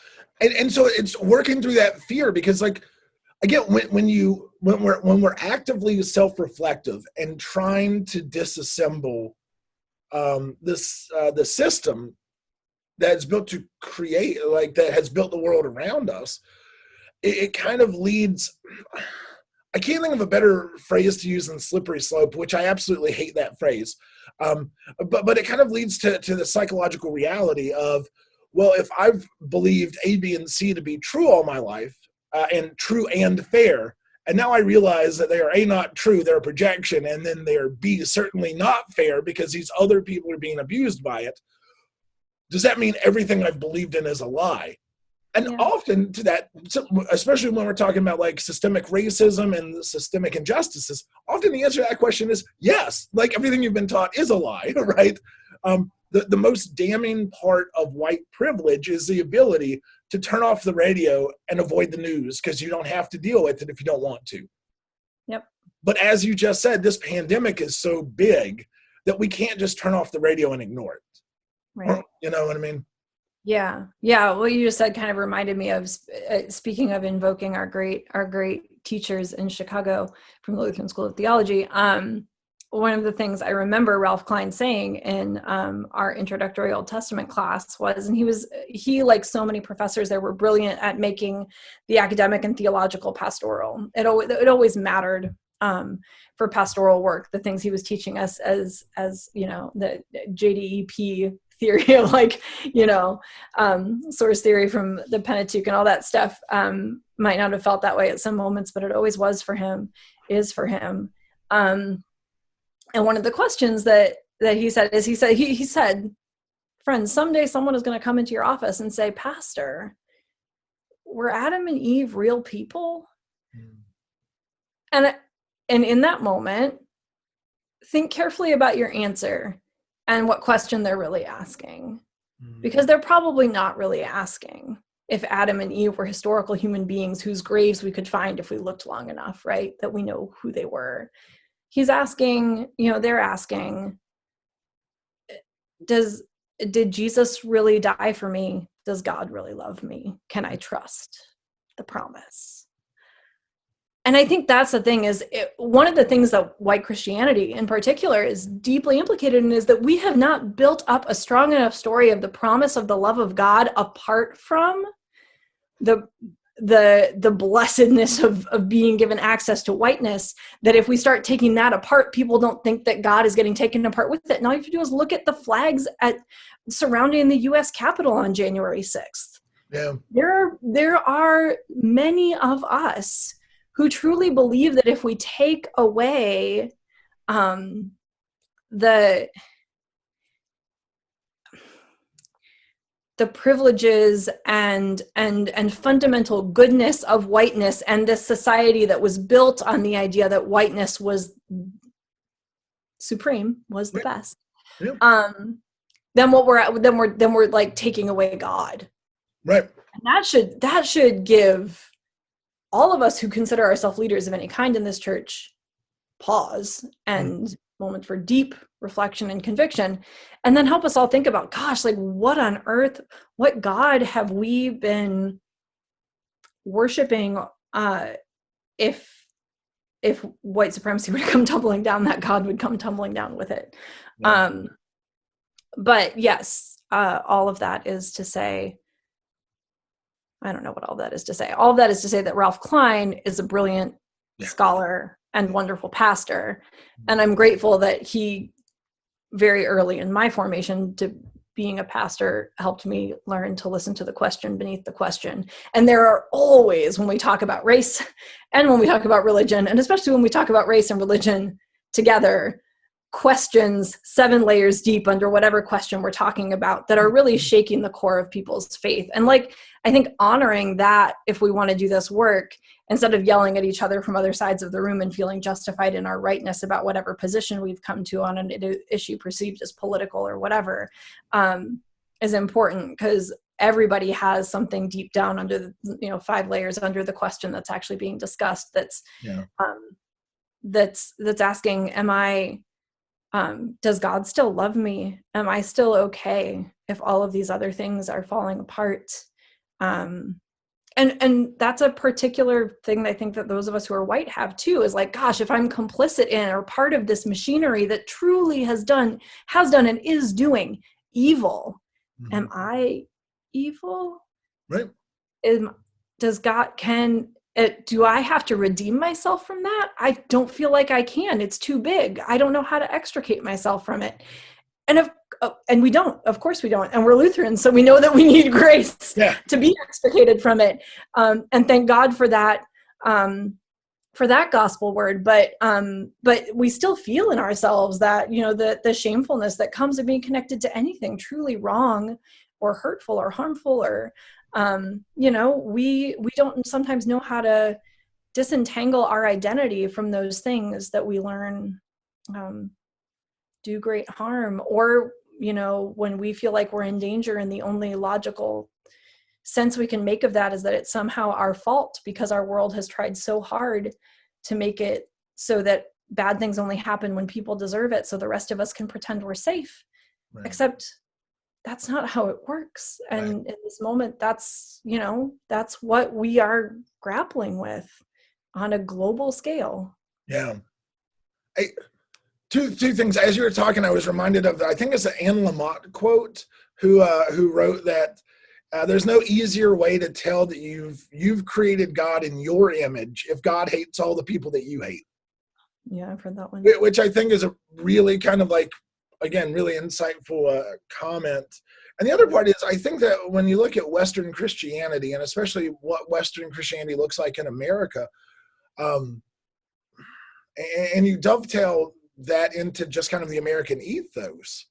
And so it's working through that fear, because like, again, when we're actively self-reflective and trying to disassemble the system that's built to create, like that has built the world around us, it kind of leads, I can't think of a better phrase to use than slippery slope, which I absolutely hate that phrase. But it kind of leads to the psychological reality of, well, if I've believed A, B, and C to be true all my life, and true and fair, and now I realize that they are A, not true, they're a projection, and then they are B, certainly not fair because these other people are being abused by it, does that mean everything I've believed in is a lie? And often to that, especially when we're talking about like systemic racism and systemic injustices, often the answer to that question is yes, like everything you've been taught is a lie, right? The most damning part of white privilege is the ability to turn off the radio and avoid the news because you don't have to deal with it if you don't want to. Yep. But as you just said, this pandemic is so big that we can't just turn off the radio and ignore it. Right. You know what I mean? Yeah. What you just said kind of reminded me of, speaking of invoking our great teachers in Chicago from the Lutheran School of Theology. One of the things I remember Ralph Klein saying in our introductory Old Testament class was, and he like so many professors there were brilliant at making the academic and theological pastoral. It always mattered for pastoral work, the things he was teaching us as the JDEP theory of source theory from the Pentateuch and all that stuff might not have felt that way at some moments, but it always was for him, is for him. And one of the questions that he said is, he said, friends, someday someone is going to come into your office and say, Pastor, were Adam and Eve real people? And in that moment, think carefully about your answer and what question they're really asking. Because they're probably not really asking if Adam and Eve were historical human beings whose graves we could find if we looked long enough, right? That we know who they were. He's asking, they're asking, did Jesus really die for me? Does God really love me? Can I trust the promise? And I think that's the thing, is one of the things that white Christianity in particular is deeply implicated in is that we have not built up a strong enough story of the promise of the love of God apart from the blessedness of being given access to whiteness, that if we start taking that apart, people don't think that God is getting taken apart with it. And all you have to do is look at the flags surrounding the U.S. Capitol on January 6th. Yeah. There are many of us who truly believe that if we take away the privileges and fundamental goodness of whiteness and this society that was built on the idea that whiteness was supreme, was the best, then we're like taking away God. Right. And that should give all of us who consider ourselves leaders of any kind in this church pause and moment for deep reflection and conviction, and then help us all think about, gosh, like what on earth, what God have we been worshiping if white supremacy would come tumbling down, that God would come tumbling down with it. Yeah. But yes, all of that is to say, I don't know what all that is to say. All of that is to say that Ralph Klein is a brilliant scholar and wonderful pastor. And I'm grateful that he, very early in my formation to being a pastor, helped me learn to listen to the question beneath the question. And there are always, when we talk about race and when we talk about religion, and especially when we talk about race and religion together, questions 7 layers deep under whatever question we're talking about that are really shaking the core of people's faith. And like, I think honoring that, if we want to do this work, instead of yelling at each other from other sides of the room and feeling justified in our rightness about whatever position we've come to on an issue perceived as political or whatever, is important, because everybody has something deep down under the 5 layers under the question that's actually being discussed. That's asking, does God still love me? Am I still okay if all of these other things are falling apart? And that's a particular thing that I think that those of us who are white have too, is like, gosh, if I'm complicit in or part of this machinery that truly has done and is doing evil, am I evil? Right. Do I have to redeem myself from that? I don't feel like I can. It's too big. I don't know how to extricate myself from it. And we don't, of course we don't. And we're Lutherans, so we know that we need grace to be extricated from it. And thank God for that gospel word. But we still feel in ourselves that, the shamefulness that comes of being connected to anything truly wrong or hurtful or harmful, or, we don't sometimes know how to disentangle our identity from those things that we learn do great harm, or when we feel like we're in danger, and the only logical sense we can make of that is that it's somehow our fault, because our world has tried so hard to make it so that bad things only happen when people deserve it, so the rest of us can pretend we're safe. Right. Except that's not how it works. And in this moment, that's what we are grappling with on a global scale. Yeah. Two things. As you were talking, I was reminded of, I think it's an Anne Lamott quote, who wrote that there's no easier way to tell that you've created God in your image if God hates all the people that you hate. Yeah, I've heard that one. Which I think is a really kind of like, again, really insightful comment. And the other part is, I think that when you look at Western Christianity, and especially what Western Christianity looks like in America, and you dovetail that into just kind of the American ethos,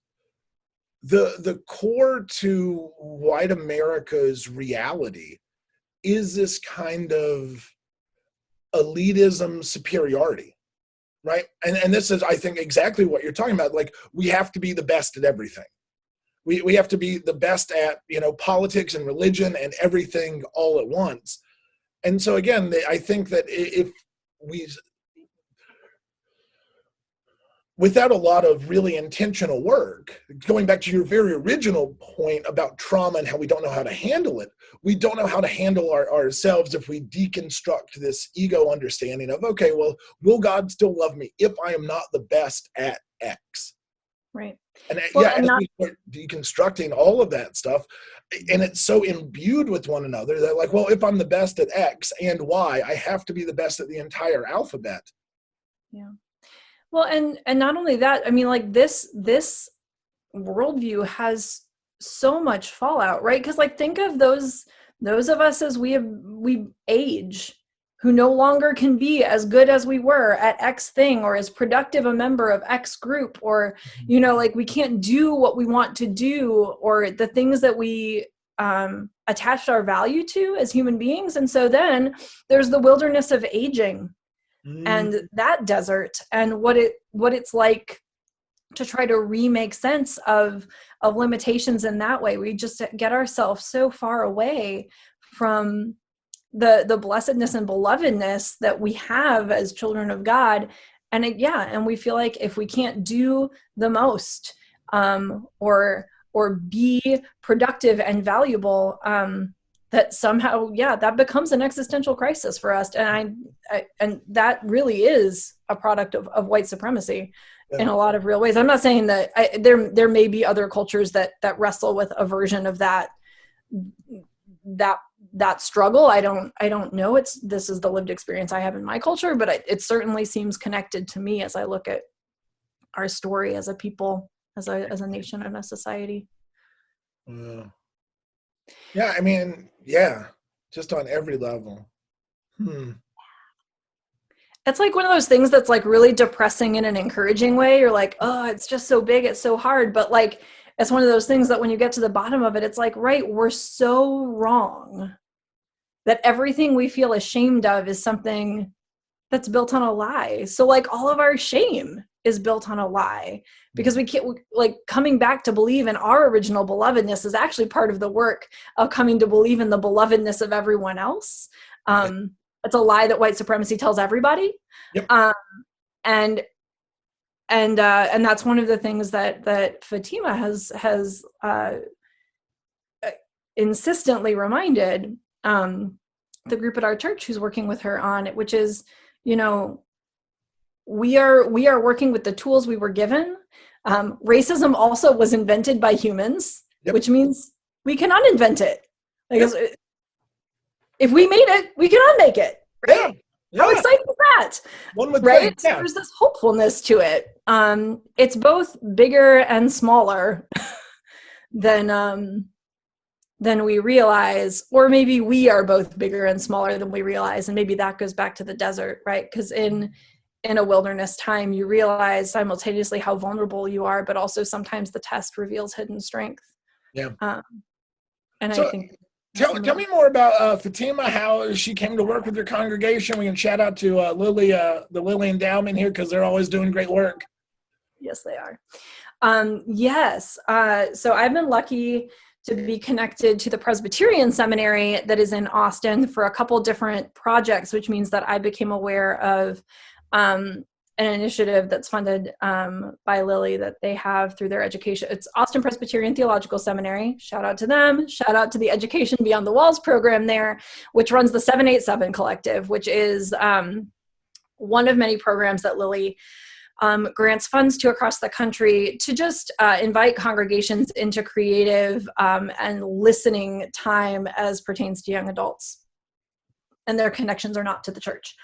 the core to white America's reality is this kind of elitism superiority, right? And this is, I think, exactly what you're talking about. Like, we have to be the best at everything. We have to be the best at, politics and religion and everything all at once. And so again, I think that if we, without a lot of really intentional work, going back to your very original point about trauma and how we don't know how to handle it, we don't know how to handle ourselves if we deconstruct this ego understanding of, okay, well, will God still love me if I am not the best at X? Right. And as we start deconstructing all of that stuff, and it's so imbued with one another that, like, well, if I'm the best at X and Y, I have to be the best at the entire alphabet. Yeah. Well, and not only that, I mean, like this worldview has so much fallout, right? Because like, think of those of us as we age, who no longer can be as good as we were at X thing, or as productive a member of X group, or, like we can't do what we want to do, or the things that we attached our value to as human beings. And so then there's the wilderness of aging and that desert, and what it's like to try to remake sense of limitations in that way. We just get ourselves so far away from the blessedness and belovedness that we have as children of God. and we feel like if we can't do the most, or be productive and valuable, that somehow, that becomes an existential crisis for us. And and that really is a product of white supremacy in a lot of real ways. I'm not saying that there may be other cultures that wrestle with a version of that struggle. I don't know. This is the lived experience I have in my culture, but it certainly seems connected to me as I look at our story as a people, as a nation and a society. Yeah, I mean, yeah, just on every level. It's like one of those things that's like really depressing in an encouraging way. You're like, oh, it's just so big, it's so hard. But like, it's one of those things that when you get to the bottom of it, it's like, right, we're so wrong that everything we feel ashamed of is something that's built on a lie. So like all of our shame is built on a lie, because we can't, like, coming back to believe in our original belovedness is actually part of the work of coming to believe in the belovedness of everyone else. It's a lie that white supremacy tells everybody. Yep. And that's one of the things that Fatima has insistently reminded the group at our church who's working with her on it, which is, we are working with the tools we were given. Racism also was invented by humans, which means we can uninvent it. If we made it, we can unmake it. Right? Yeah. How exciting is that? One would right? think, yeah. So there's this hopefulness to it. It's both bigger and smaller than we realize, or maybe we are both bigger and smaller than we realize, and maybe that goes back to the desert, right? Because in a wilderness time, you realize simultaneously how vulnerable you are, but also sometimes the test reveals hidden strength. Yeah. And so, I think. Tell me more about Fatima, how she came to work with your congregation. We can shout out to Lily, the Lily Endowment here, because they're always doing great work. Yes, they are. Yes. So I've been lucky to be connected to the Presbyterian Seminary that is in Austin for a couple different projects, which means that I became aware of an initiative that's funded by Lily that they have through their education. It's Austin Presbyterian Theological Seminary. Shout out to them. Shout out to the Education Beyond the Walls program there, which runs the 787 Collective, which is one of many programs that Lily grants funds to across the country to just invite congregations into creative and listening time as pertains to young adults. And their connections are not to the church.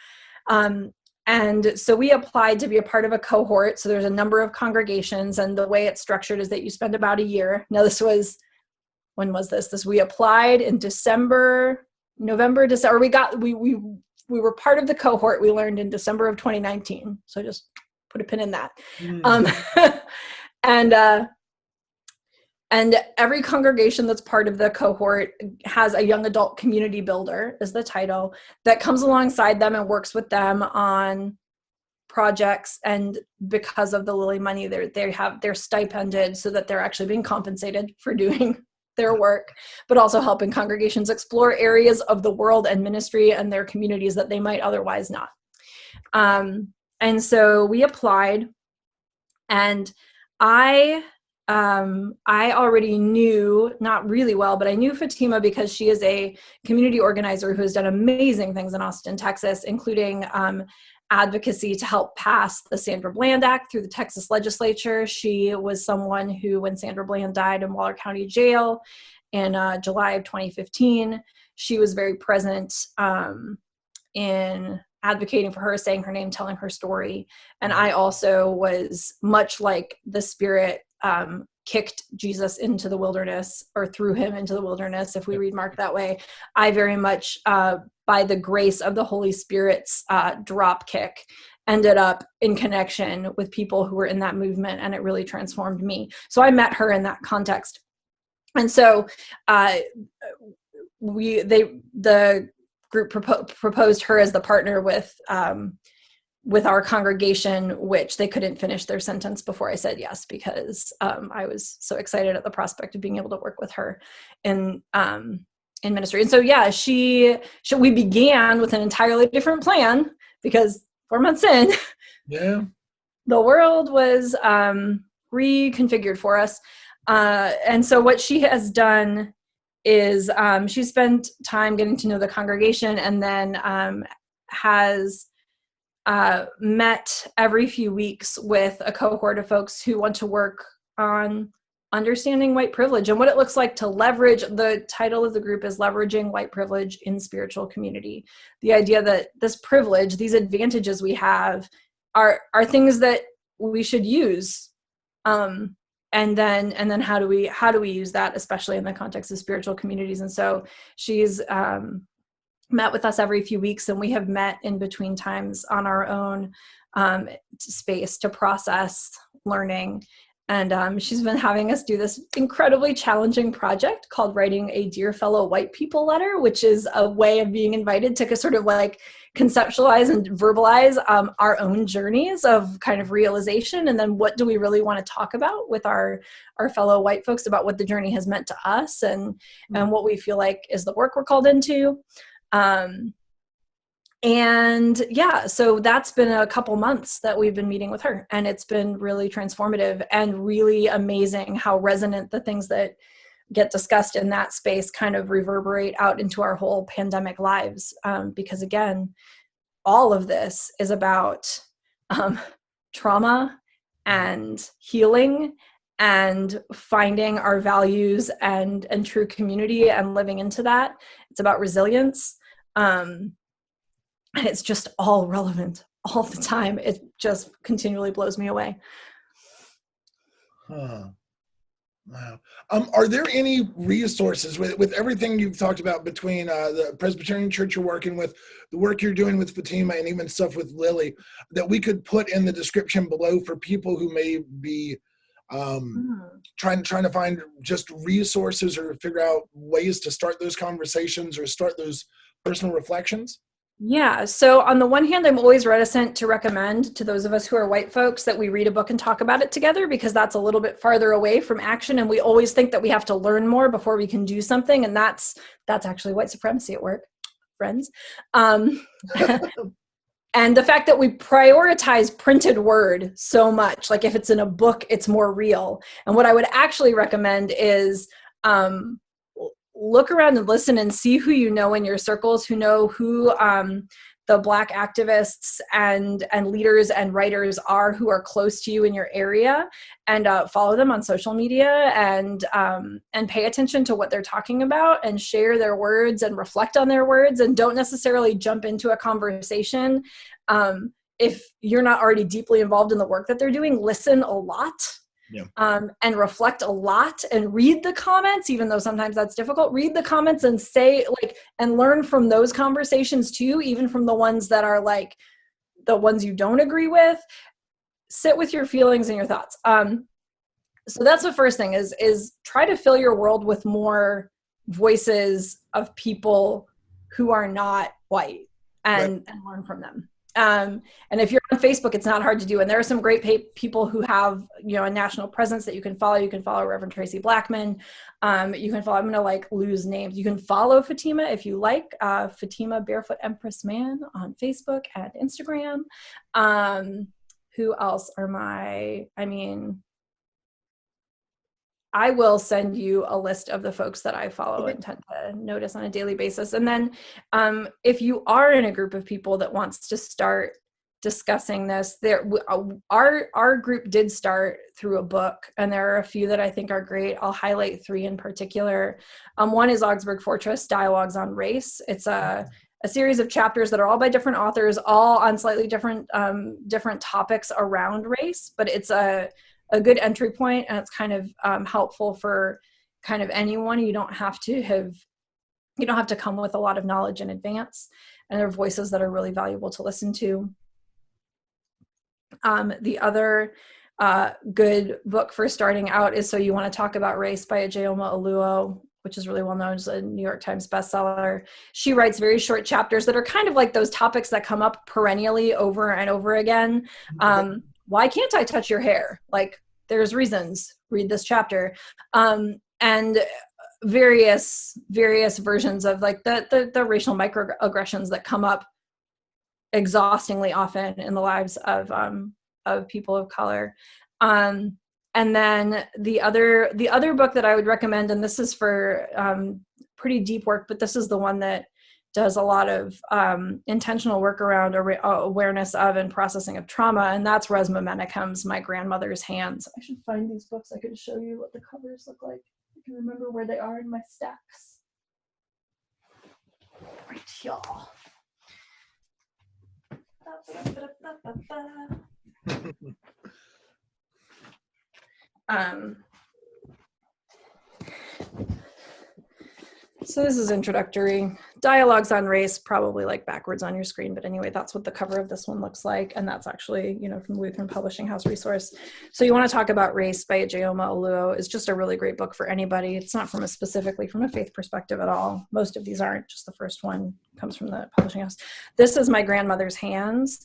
And so we applied to be a part of a cohort. So there's a number of congregations, and the way it's structured is that you spend about a year. Now when was this? We applied in November, December. We were part of the cohort, we learned, in December of 2019. So just put a pin in that. And every congregation that's part of the cohort has a young adult community builder, is the title, that comes alongside them and works with them on projects. And because of the Lily money, they're stipended so that they're actually being compensated for doing their work, but also helping congregations explore areas of the world and ministry and their communities that they might otherwise not. And so we applied, and I already knew, not really well, but I knew Fatima because she is a community organizer who has done amazing things in Austin, Texas, including advocacy to help pass the Sandra Bland Act through the Texas legislature. She was someone who, when Sandra Bland died in Waller County Jail in July of 2015, she was very present in advocating for her, saying her name, telling her story. And I also was, much like the Spirit kicked Jesus into the wilderness, or threw him into the wilderness, if we read Mark that way, I very much, by the grace of the Holy Spirit's drop kick, ended up in connection with people who were in that movement, and it really transformed me. So I met her in that context. And so the group proposed her as the partner with our congregation, which they couldn't finish their sentence before I said yes, because I was so excited at the prospect of being able to work with her in ministry. And so, yeah, we began with an entirely different plan, because 4 months in, Yeah. The world was reconfigured for us. And so what she has done is she spent time getting to know the congregation, and then has met every few weeks with a cohort of folks who want to work on understanding white privilege and what it looks like to leverage. The title of the group is Leveraging White Privilege in Spiritual Community. The idea that this privilege, these advantages we have, are things that we should use. And then how do we use that, especially in the context of spiritual communities? And so she's met with us every few weeks, and we have met in between times on our own space to process learning. And she's been having us do this incredibly challenging project called writing a Dear Fellow White People letter, which is a way of being invited to sort of like conceptualize and verbalize our own journeys of kind of realization. And then what do we really want to talk about with our fellow white folks about what the journey has meant to us, and what we feel like is the work we're called into. And yeah, so that's been a couple months that we've been meeting with her, and it's been really transformative and really amazing how resonant the things that get discussed in that space kind of reverberate out into our whole pandemic lives. Because again, all of this is about trauma and healing and finding our values and true community and living into that. It's about resilience. And it's just all relevant all the time. It just continually blows me away. Huh. Wow. Are there any resources with everything you've talked about between the Presbyterian Church you're working with, the work you're doing with Fatima, and even stuff with Lily, that we could put in the description below for people who may be trying to find just resources or figure out ways to start those conversations or start those personal reflections? Yeah. So on the one hand, I'm always reticent to recommend to those of us who are white folks that we read a book and talk about it together, because that's a little bit farther away from action. And we always think that we have to learn more before we can do something. And that's actually white supremacy at work, friends. And the fact that we prioritize printed word so much, like if it's in a book, it's more real. And what I would actually recommend is look around and listen and see who you know in your circles, who the Black activists and leaders and writers are who are close to you in your area, and follow them on social media and pay attention to what they're talking about and share their words and reflect on their words, and don't necessarily jump into a conversation. If you're not already deeply involved in the work that they're doing, listen a lot. Yeah. And reflect a lot and read the comments, even though sometimes that's difficult. Read the comments and and learn from those conversations too, even from the ones that are like the ones you don't agree with. Sit with your feelings and your thoughts. So that's the first thing is try to fill your world with more voices of people who are not white, and learn from them. And if you're on Facebook, it's not hard to do. And there are some great people who have, a national presence that you can follow. You can follow Reverend Traci Blackmon. You can follow, I'm going to lose names. You can follow Fatima if you like, Fatima Barefoot Empress Man on Facebook and Instagram. Who else are I will send you a list of the folks that I follow and tend to notice on a daily basis. And then if you are in a group of people that wants to start discussing this, our group did start through a book, and there are a few that I think are great. I'll highlight 3 in particular. One is Augsburg Fortress, Dialogues on Race. It's a series of chapters that are all by different authors, all on slightly different topics around race, but it's a good entry point, and it's kind of helpful for kind of anyone. You don't have to come with a lot of knowledge in advance, and there are voices that are really valuable to listen to. The other good book for starting out is So You Want to Talk About Race by Ijeoma Oluo, which is really well known as a New York Times bestseller. She writes very short chapters that are kind of like those topics that come up perennially over and over again. Why can't I touch your hair? There's reasons. Read this chapter. And various versions of the racial microaggressions that come up exhaustingly often in the lives of people of color. And then the other book that I would recommend, and this is for pretty deep work, but this is the one that does a lot of intentional work around awareness of and processing of trauma, and that's Resmaa Menakem's My Grandmother's Hands. I should find these books. I could show you what the covers look like. I can remember where they are in my stacks. Right, y'all. So this is introductory. Dialogues on Race, probably like backwards on your screen, but anyway, that's what the cover of this one looks like. And that's actually, from the Lutheran Publishing House resource. So You Want to Talk About Race by Ijeoma Oluo is just a really great book for anybody. It's not specifically from a faith perspective at all. Most of these aren't, just the first one comes from the publishing house. This is My Grandmother's Hands.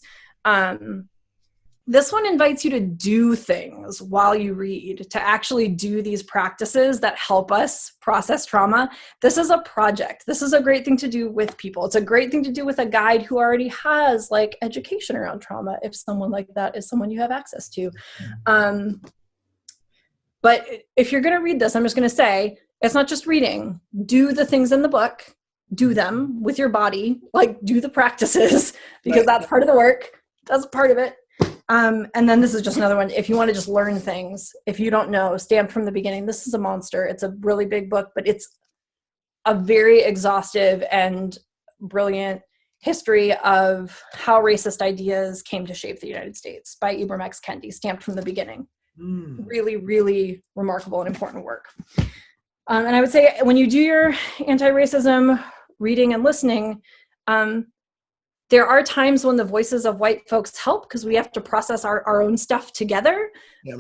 This one invites you to do things while you read, to actually do these practices that help us process trauma. This is a project. This is a great thing to do with people. It's a great thing to do with a guide who already has like education around trauma, if someone like that is someone you have access to. But if you're going to read this, I'm just going to say, it's not just reading. Do the things in the book. Do them with your body. Like, do the practices, because that's part of the work. That's part of it. And then this is just another one. If you want to just learn things, if you don't know, Stamped from the Beginning. This is a monster. It's a really big book, but it's a very exhaustive and brilliant history of how racist ideas came to shape the United States by Ibram X. Kendi, Stamped from the Beginning. Really, really remarkable and important work. And I would say when you do your anti-racism reading and listening, there are times when the voices of white folks help because we have to process our own stuff together,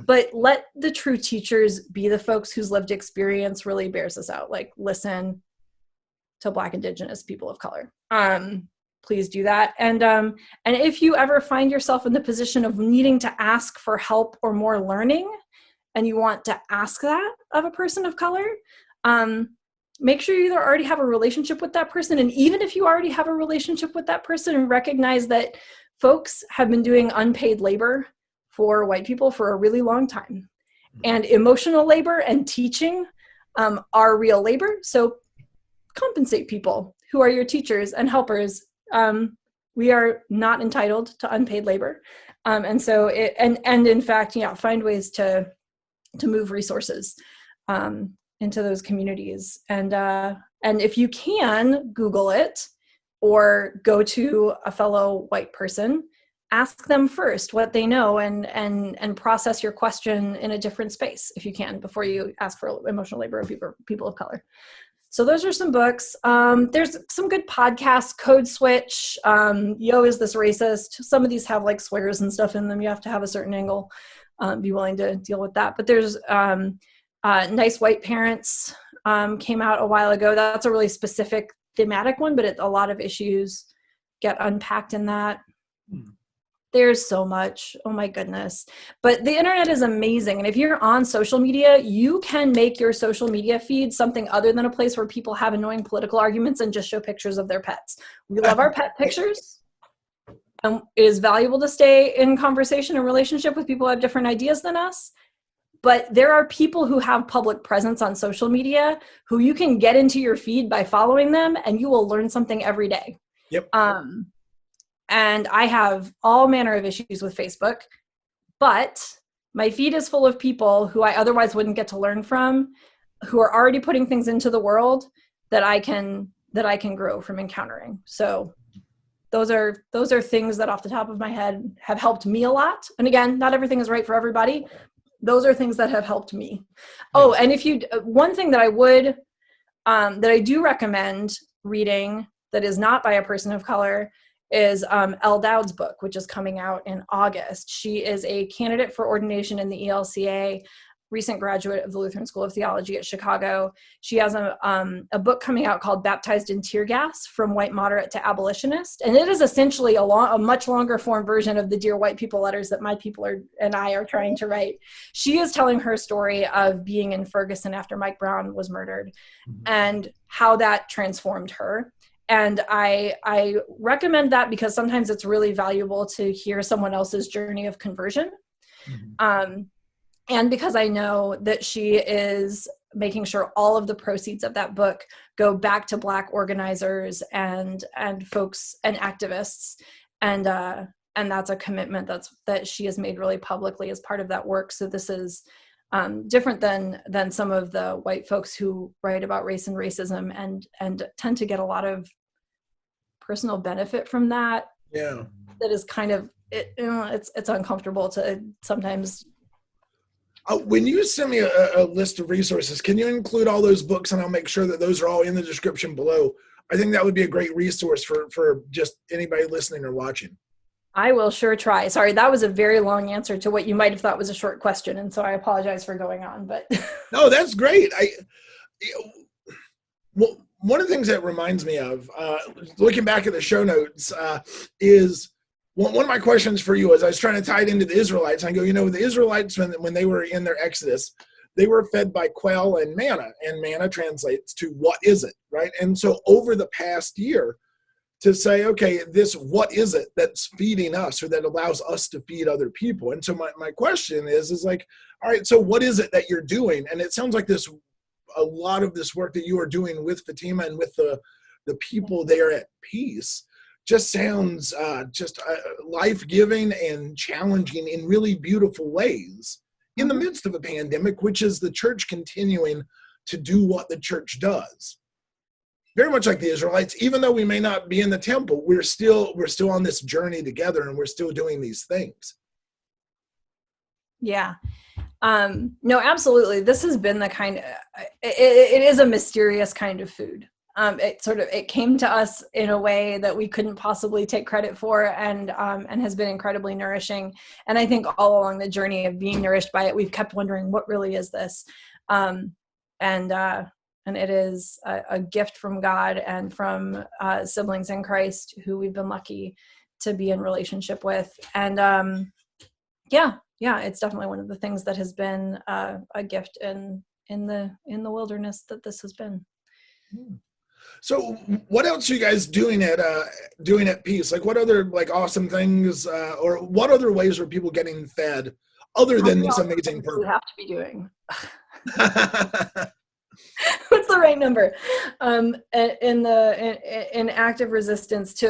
but let the true teachers be the folks whose lived experience really bears this out. Like, listen to Black, Indigenous, people of color. Please do that. And if you ever find yourself in the position of needing to ask for help or more learning, and you want to ask that of a person of color, make sure you either already have a relationship with that person, and even if you already have a relationship with that person, recognize that folks have been doing unpaid labor for white people for a really long time. And emotional labor and teaching are real labor. So compensate people who are your teachers and helpers. We are not entitled to unpaid labor. And so, in fact, find ways to move resources into those communities. And if you can, Google it or go to a fellow white person, ask them first what they know and process your question in a different space if you can, before you ask for emotional labor of people of color. So those are some books. There's some good podcasts, Code Switch, Yo, Is This Racist? Some of these have like swears and stuff in them. You have to have a certain angle, be willing to deal with that. But there's Nice White Parents came out a while ago. That's a really specific thematic one, but a lot of issues get unpacked in that. There's so much. Oh my goodness. But the internet is amazing. And if you're on social media, you can make your social media feed something other than a place where people have annoying political arguments and just show pictures of their pets. We love our pet pictures. It is valuable to stay in conversation and relationship with people who have different ideas than us. But there are people who have public presence on social media who you can get into your feed by following them, and you will learn something every day. Yep. And I have all manner of issues with Facebook, but my feed is full of people who I otherwise wouldn't get to learn from, who are already putting things into the world that I can grow from encountering. So those are things that off the top of my head have helped me a lot. And again, not everything is right for everybody. Those are things that have helped me. Oh, and one thing that I do recommend reading that is not by a person of color is Elle Dowd's book, which is coming out in August. She is a candidate for ordination in the ELCA, recent graduate of the Lutheran School of Theology at Chicago. She has a book coming out called Baptized in Tear Gas, From White Moderate to Abolitionist. And it is essentially a much longer form version of the Dear White People letters that my people and I are trying to write. She is telling her story of being in Ferguson after Mike Brown was murdered and how that transformed her. And I recommend that because sometimes it's really valuable to hear someone else's journey of conversion. And because I know that she is making sure all of the proceeds of that book go back to Black organizers and folks and activists. And that's a commitment that she has made really publicly as part of that work. So this is different than some of the white folks who write about race and racism and tend to get a lot of personal benefit from that. Yeah. That is kind of, it's uncomfortable to sometimes. When you send me a list of resources, can you include all those books, and I'll make sure that those are all in the description below. I think that would be a great resource for just anybody listening or watching. I will sure try. Sorry, that was a very long answer to what you might have thought was a short question, and so I apologize for going on. But no, that's great. Well, one of the things that reminds me of, looking back at the show notes, is one of my questions for you, as I was trying to tie it into the Israelites. I go, the Israelites, when they were in their Exodus, they were fed by quail and manna translates to what is it, right? And so over the past year, to say, okay, what is it that's feeding us or that allows us to feed other people? And so my question is like, all right, so what is it that you're doing? And it sounds like a lot of this work that you are doing with Fatima and with the people there at Peace just sounds life-giving and challenging in really beautiful ways in the midst of a pandemic, which is the church continuing to do what the church does. Very much like the Israelites, even though we may not be in the temple, we're still on this journey together, and we're still doing these things. Yeah. No, absolutely. This has been the kind of, it is a mysterious kind of food. It came to us in a way that we couldn't possibly take credit for, and has been incredibly nourishing. And I think all along the journey of being nourished by it, we've kept wondering, what really is this? And it is a gift from God and from siblings in Christ who we've been lucky to be in relationship with. And yeah, it's definitely one of the things that has been a gift in the wilderness that this has been. So what else are you guys doing at Peace? Like, what other awesome things, or what other ways are people getting fed other than this amazing program? We have to be doing. What's the right number? In active resistance to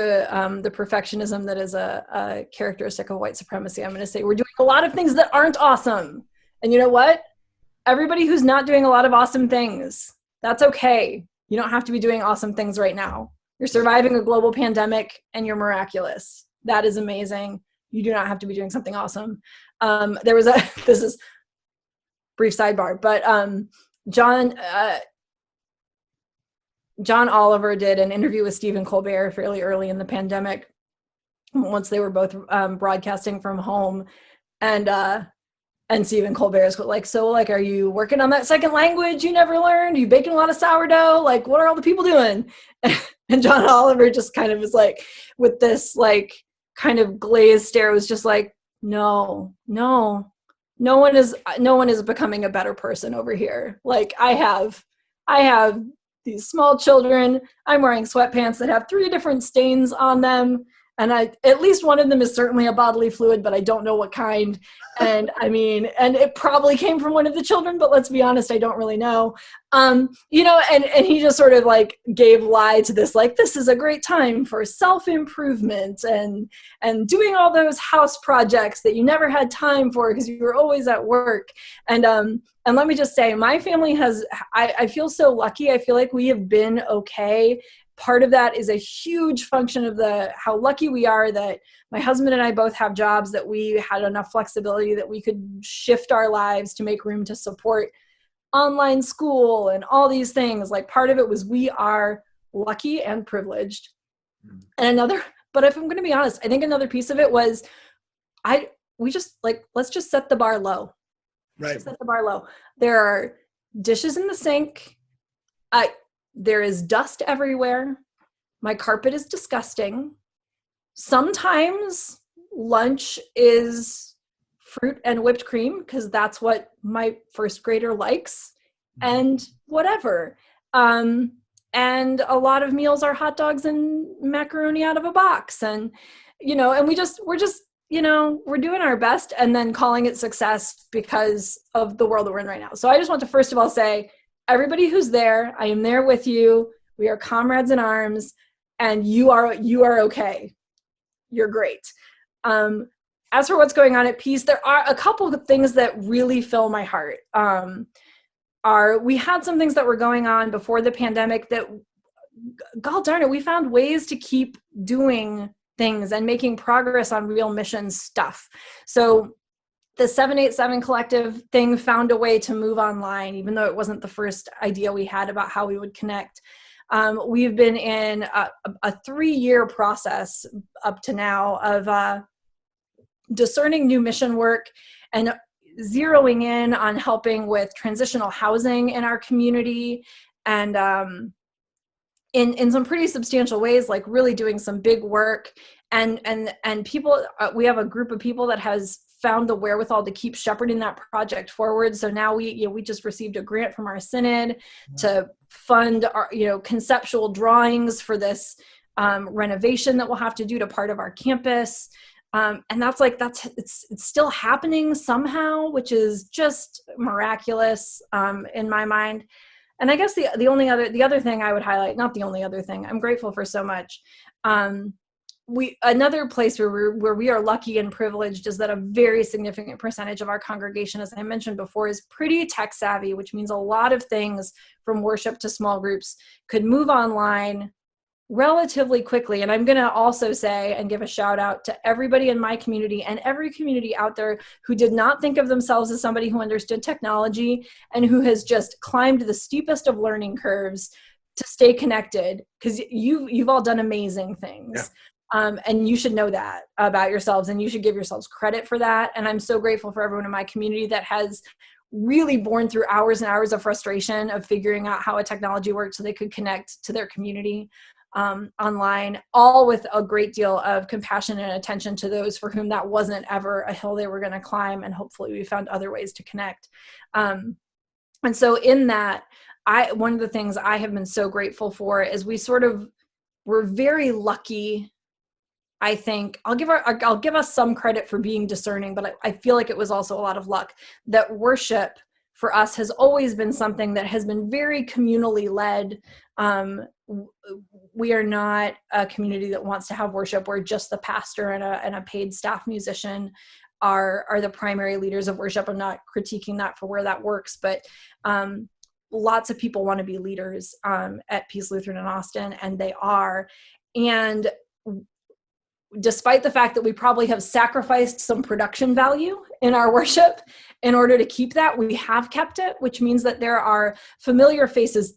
the perfectionism that is a characteristic of white supremacy, I'm going to say we're doing a lot of things that aren't awesome. And you know what? Everybody who's not doing a lot of awesome things, that's okay. You don't have to be doing awesome things right now. You're surviving a global pandemic and you're miraculous. That is amazing. You do not have to be doing something awesome. This is brief sidebar, but John Oliver did an interview with Stephen Colbert fairly early in the pandemic, once they were both broadcasting from home. And Stephen Colbert is like, so are you working on that second language you never learned? Are you baking a lot of sourdough? Like, what are all the people doing? And John Oliver just kind of was like, with this kind of glazed stare, was just like, no one is becoming a better person over here. Like, I have these small children. I'm wearing sweatpants that have 3 different stains on them. And at least one of them is certainly a bodily fluid, but I don't know what kind. And and it probably came from one of the children, but let's be honest, I don't really know. And he just sort of gave lie to this, this is a great time for self-improvement and doing all those house projects that you never had time for because you were always at work. And let me just say, my family I feel so lucky. I feel like we have been okay. Part of that is a huge function of how lucky we are that my husband and I both have jobs, that we had enough flexibility that we could shift our lives to make room to support online school and all these things. Part of it was we are lucky and privileged. And but if I'm going to be honest, I think another piece of it was let's just set the bar low. Right. Set the bar low. There are dishes in the sink. There is dust everywhere. My carpet is disgusting. Sometimes lunch is fruit and whipped cream because that's what my first grader likes, and whatever. And a lot of meals are hot dogs and macaroni out of a box. And, and we're just, we're doing our best and then calling it success because of the world that we're in right now. So I just want to first of all say, everybody who's there, I am there with you. We are comrades in arms, and you are okay. You're great. As for what's going on at Peace, there are a couple of things that really fill my heart. We had some things that were going on before the pandemic that, God darn it, we found ways to keep doing things and making progress on real mission stuff. So the 787 Collective thing found a way to move online, even though it wasn't the first idea we had about how we would connect. We've been in a 3-year process up to now of discerning new mission work and zeroing in on helping with transitional housing in our community, and in some pretty substantial ways, like really doing some big work. And people, we have a group of people that has found the wherewithal to keep shepherding that project forward. So now we just received a grant from our synod to fund our, conceptual drawings for this renovation that we'll have to do to part of our campus. And it's still happening somehow, which is just miraculous in my mind. And I guess the other thing I would highlight, not the only other thing, I'm grateful for so much. Another place where we are lucky and privileged is that a very significant percentage of our congregation, as I mentioned before, is pretty tech savvy, which means a lot of things from worship to small groups could move online relatively quickly. And I'm going to also say and give a shout out to everybody in my community and every community out there who did not think of themselves as somebody who understood technology and who has just climbed the steepest of learning curves to stay connected, because you've all done amazing things. Yeah. And you should know that about yourselves, and you should give yourselves credit for that. And I'm so grateful for everyone in my community that has really borne through hours and hours of frustration of figuring out how a technology worked so they could connect to their community online, all with a great deal of compassion and attention to those for whom that wasn't ever a hill they were going to climb. And hopefully we found other ways to connect. And so in that, one of the things I have been so grateful for is we're very lucky. I think I'll give us some credit for being discerning, but I feel like it was also a lot of luck that worship for us has always been something that has been very communally led. We are not a community that wants to have worship where just the pastor and a paid staff musician are the primary leaders of worship. I'm not critiquing that for where that works, but lots of people want to be leaders at Peace Lutheran in Austin, and they are. And despite the fact that we probably have sacrificed some production value in our worship in order to keep that, we have kept it, which means that there are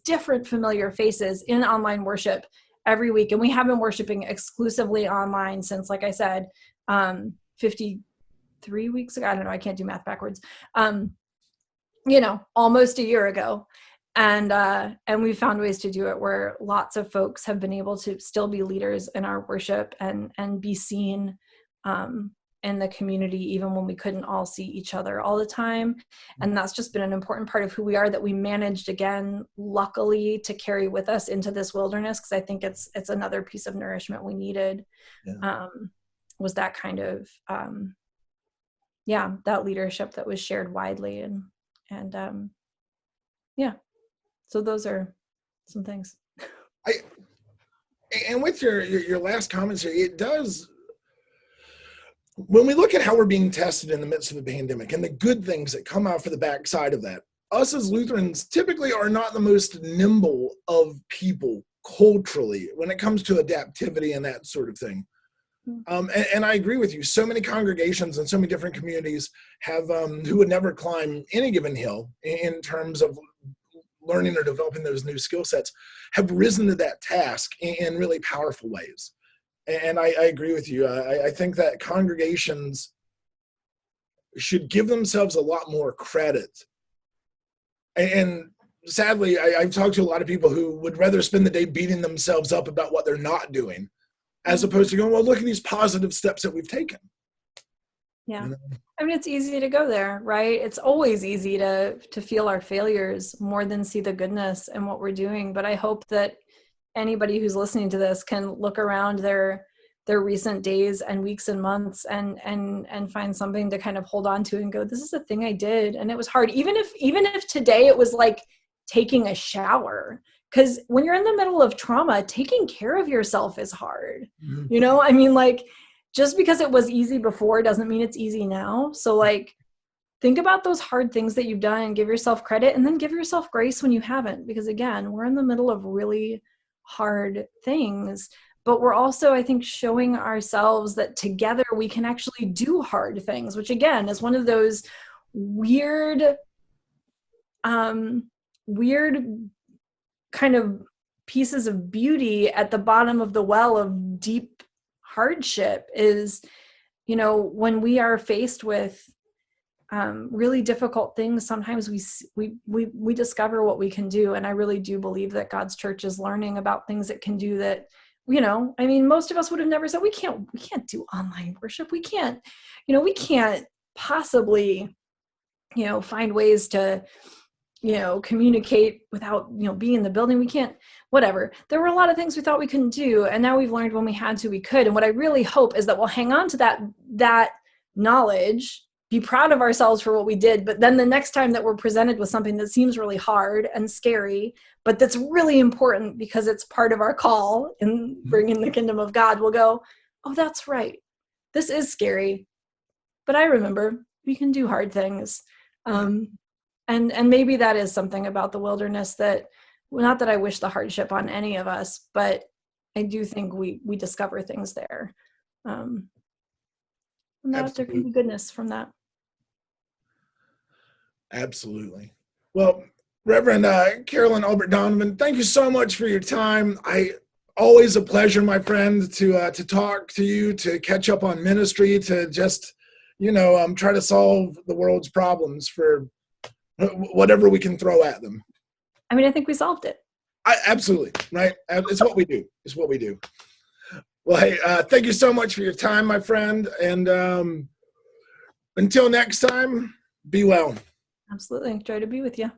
different familiar faces in online worship every week. And we have been worshiping exclusively online since, like I said, 53 weeks ago. I don't know, I can't do math backwards. Almost a year ago. And we found ways to do it where lots of folks have been able to still be leaders in our worship and be seen in the community, even when we couldn't all see each other all the time. And that's just been an important part of who we are, that we managed, again, luckily, to carry with us into this wilderness, because I think it's another piece of nourishment we needed. Yeah. Was that kind of that leadership that was shared widely, and yeah. So those are some things. And with your last comments here, it does, when we look at how we're being tested in the midst of the pandemic and the good things that come out for the backside of that, us as Lutherans typically are not the most nimble of people culturally when it comes to adaptivity and that sort of thing. And I agree with you. So many congregations and so many different communities have who would never climb any given hill in terms of learning or developing those new skill sets, have risen to that task in really powerful ways. And I agree with you. I think that congregations should give themselves a lot more credit. And sadly, I've talked to a lot of people who would rather spend the day beating themselves up about what they're not doing, as opposed to going, well, look at these positive steps that we've taken. Yeah. I mean, it's easy to go there, right? It's always easy to feel our failures more than see the goodness in what we're doing. But I hope that anybody who's listening to this can look around their recent days and weeks and months and find something to kind of hold on to and go, this is a thing I did. And it was hard. Even if today it was like taking a shower, because when you're in the middle of trauma, taking care of yourself is hard. Mm-hmm. I mean, like, just because it was easy before doesn't mean it's easy now. So like, think about those hard things that you've done and give yourself credit, and then give yourself grace when you haven't, because again, we're in the middle of really hard things, but we're also, I think, showing ourselves that together we can actually do hard things, which again is one of those weird kind of pieces of beauty at the bottom of the well of deep hardship is, when we are faced with really difficult things, sometimes we discover what we can do. And I really do believe that God's church is learning about things it can do that, I mean, most of us would have never said, we can't do online worship. We can't possibly, find ways to, communicate without, being in the building. We can't, whatever. There were a lot of things we thought we couldn't do. And now we've learned when we had to, we could. And what I really hope is that we'll hang on to that knowledge, be proud of ourselves for what we did. But then the next time that we're presented with something that seems really hard and scary, but that's really important because it's part of our call in bringing the kingdom of God, we'll go, oh, that's right. This is scary, but I remember we can do hard things. And maybe that is something about the wilderness that, not that I wish the hardship on any of us, but I do think we discover things there. And that there can be goodness from that. Absolutely. Well, Reverend Carolyn Albert Donovan, thank you so much for your time. Always a pleasure, my friend, to talk to you, to catch up on ministry, to just, try to solve the world's problems for whatever we can throw at them. I mean, I think we solved it. Absolutely, right? It's what we do. It's what we do. Well, hey, thank you so much for your time, my friend. And until next time, be well. Absolutely. Joy to be with you.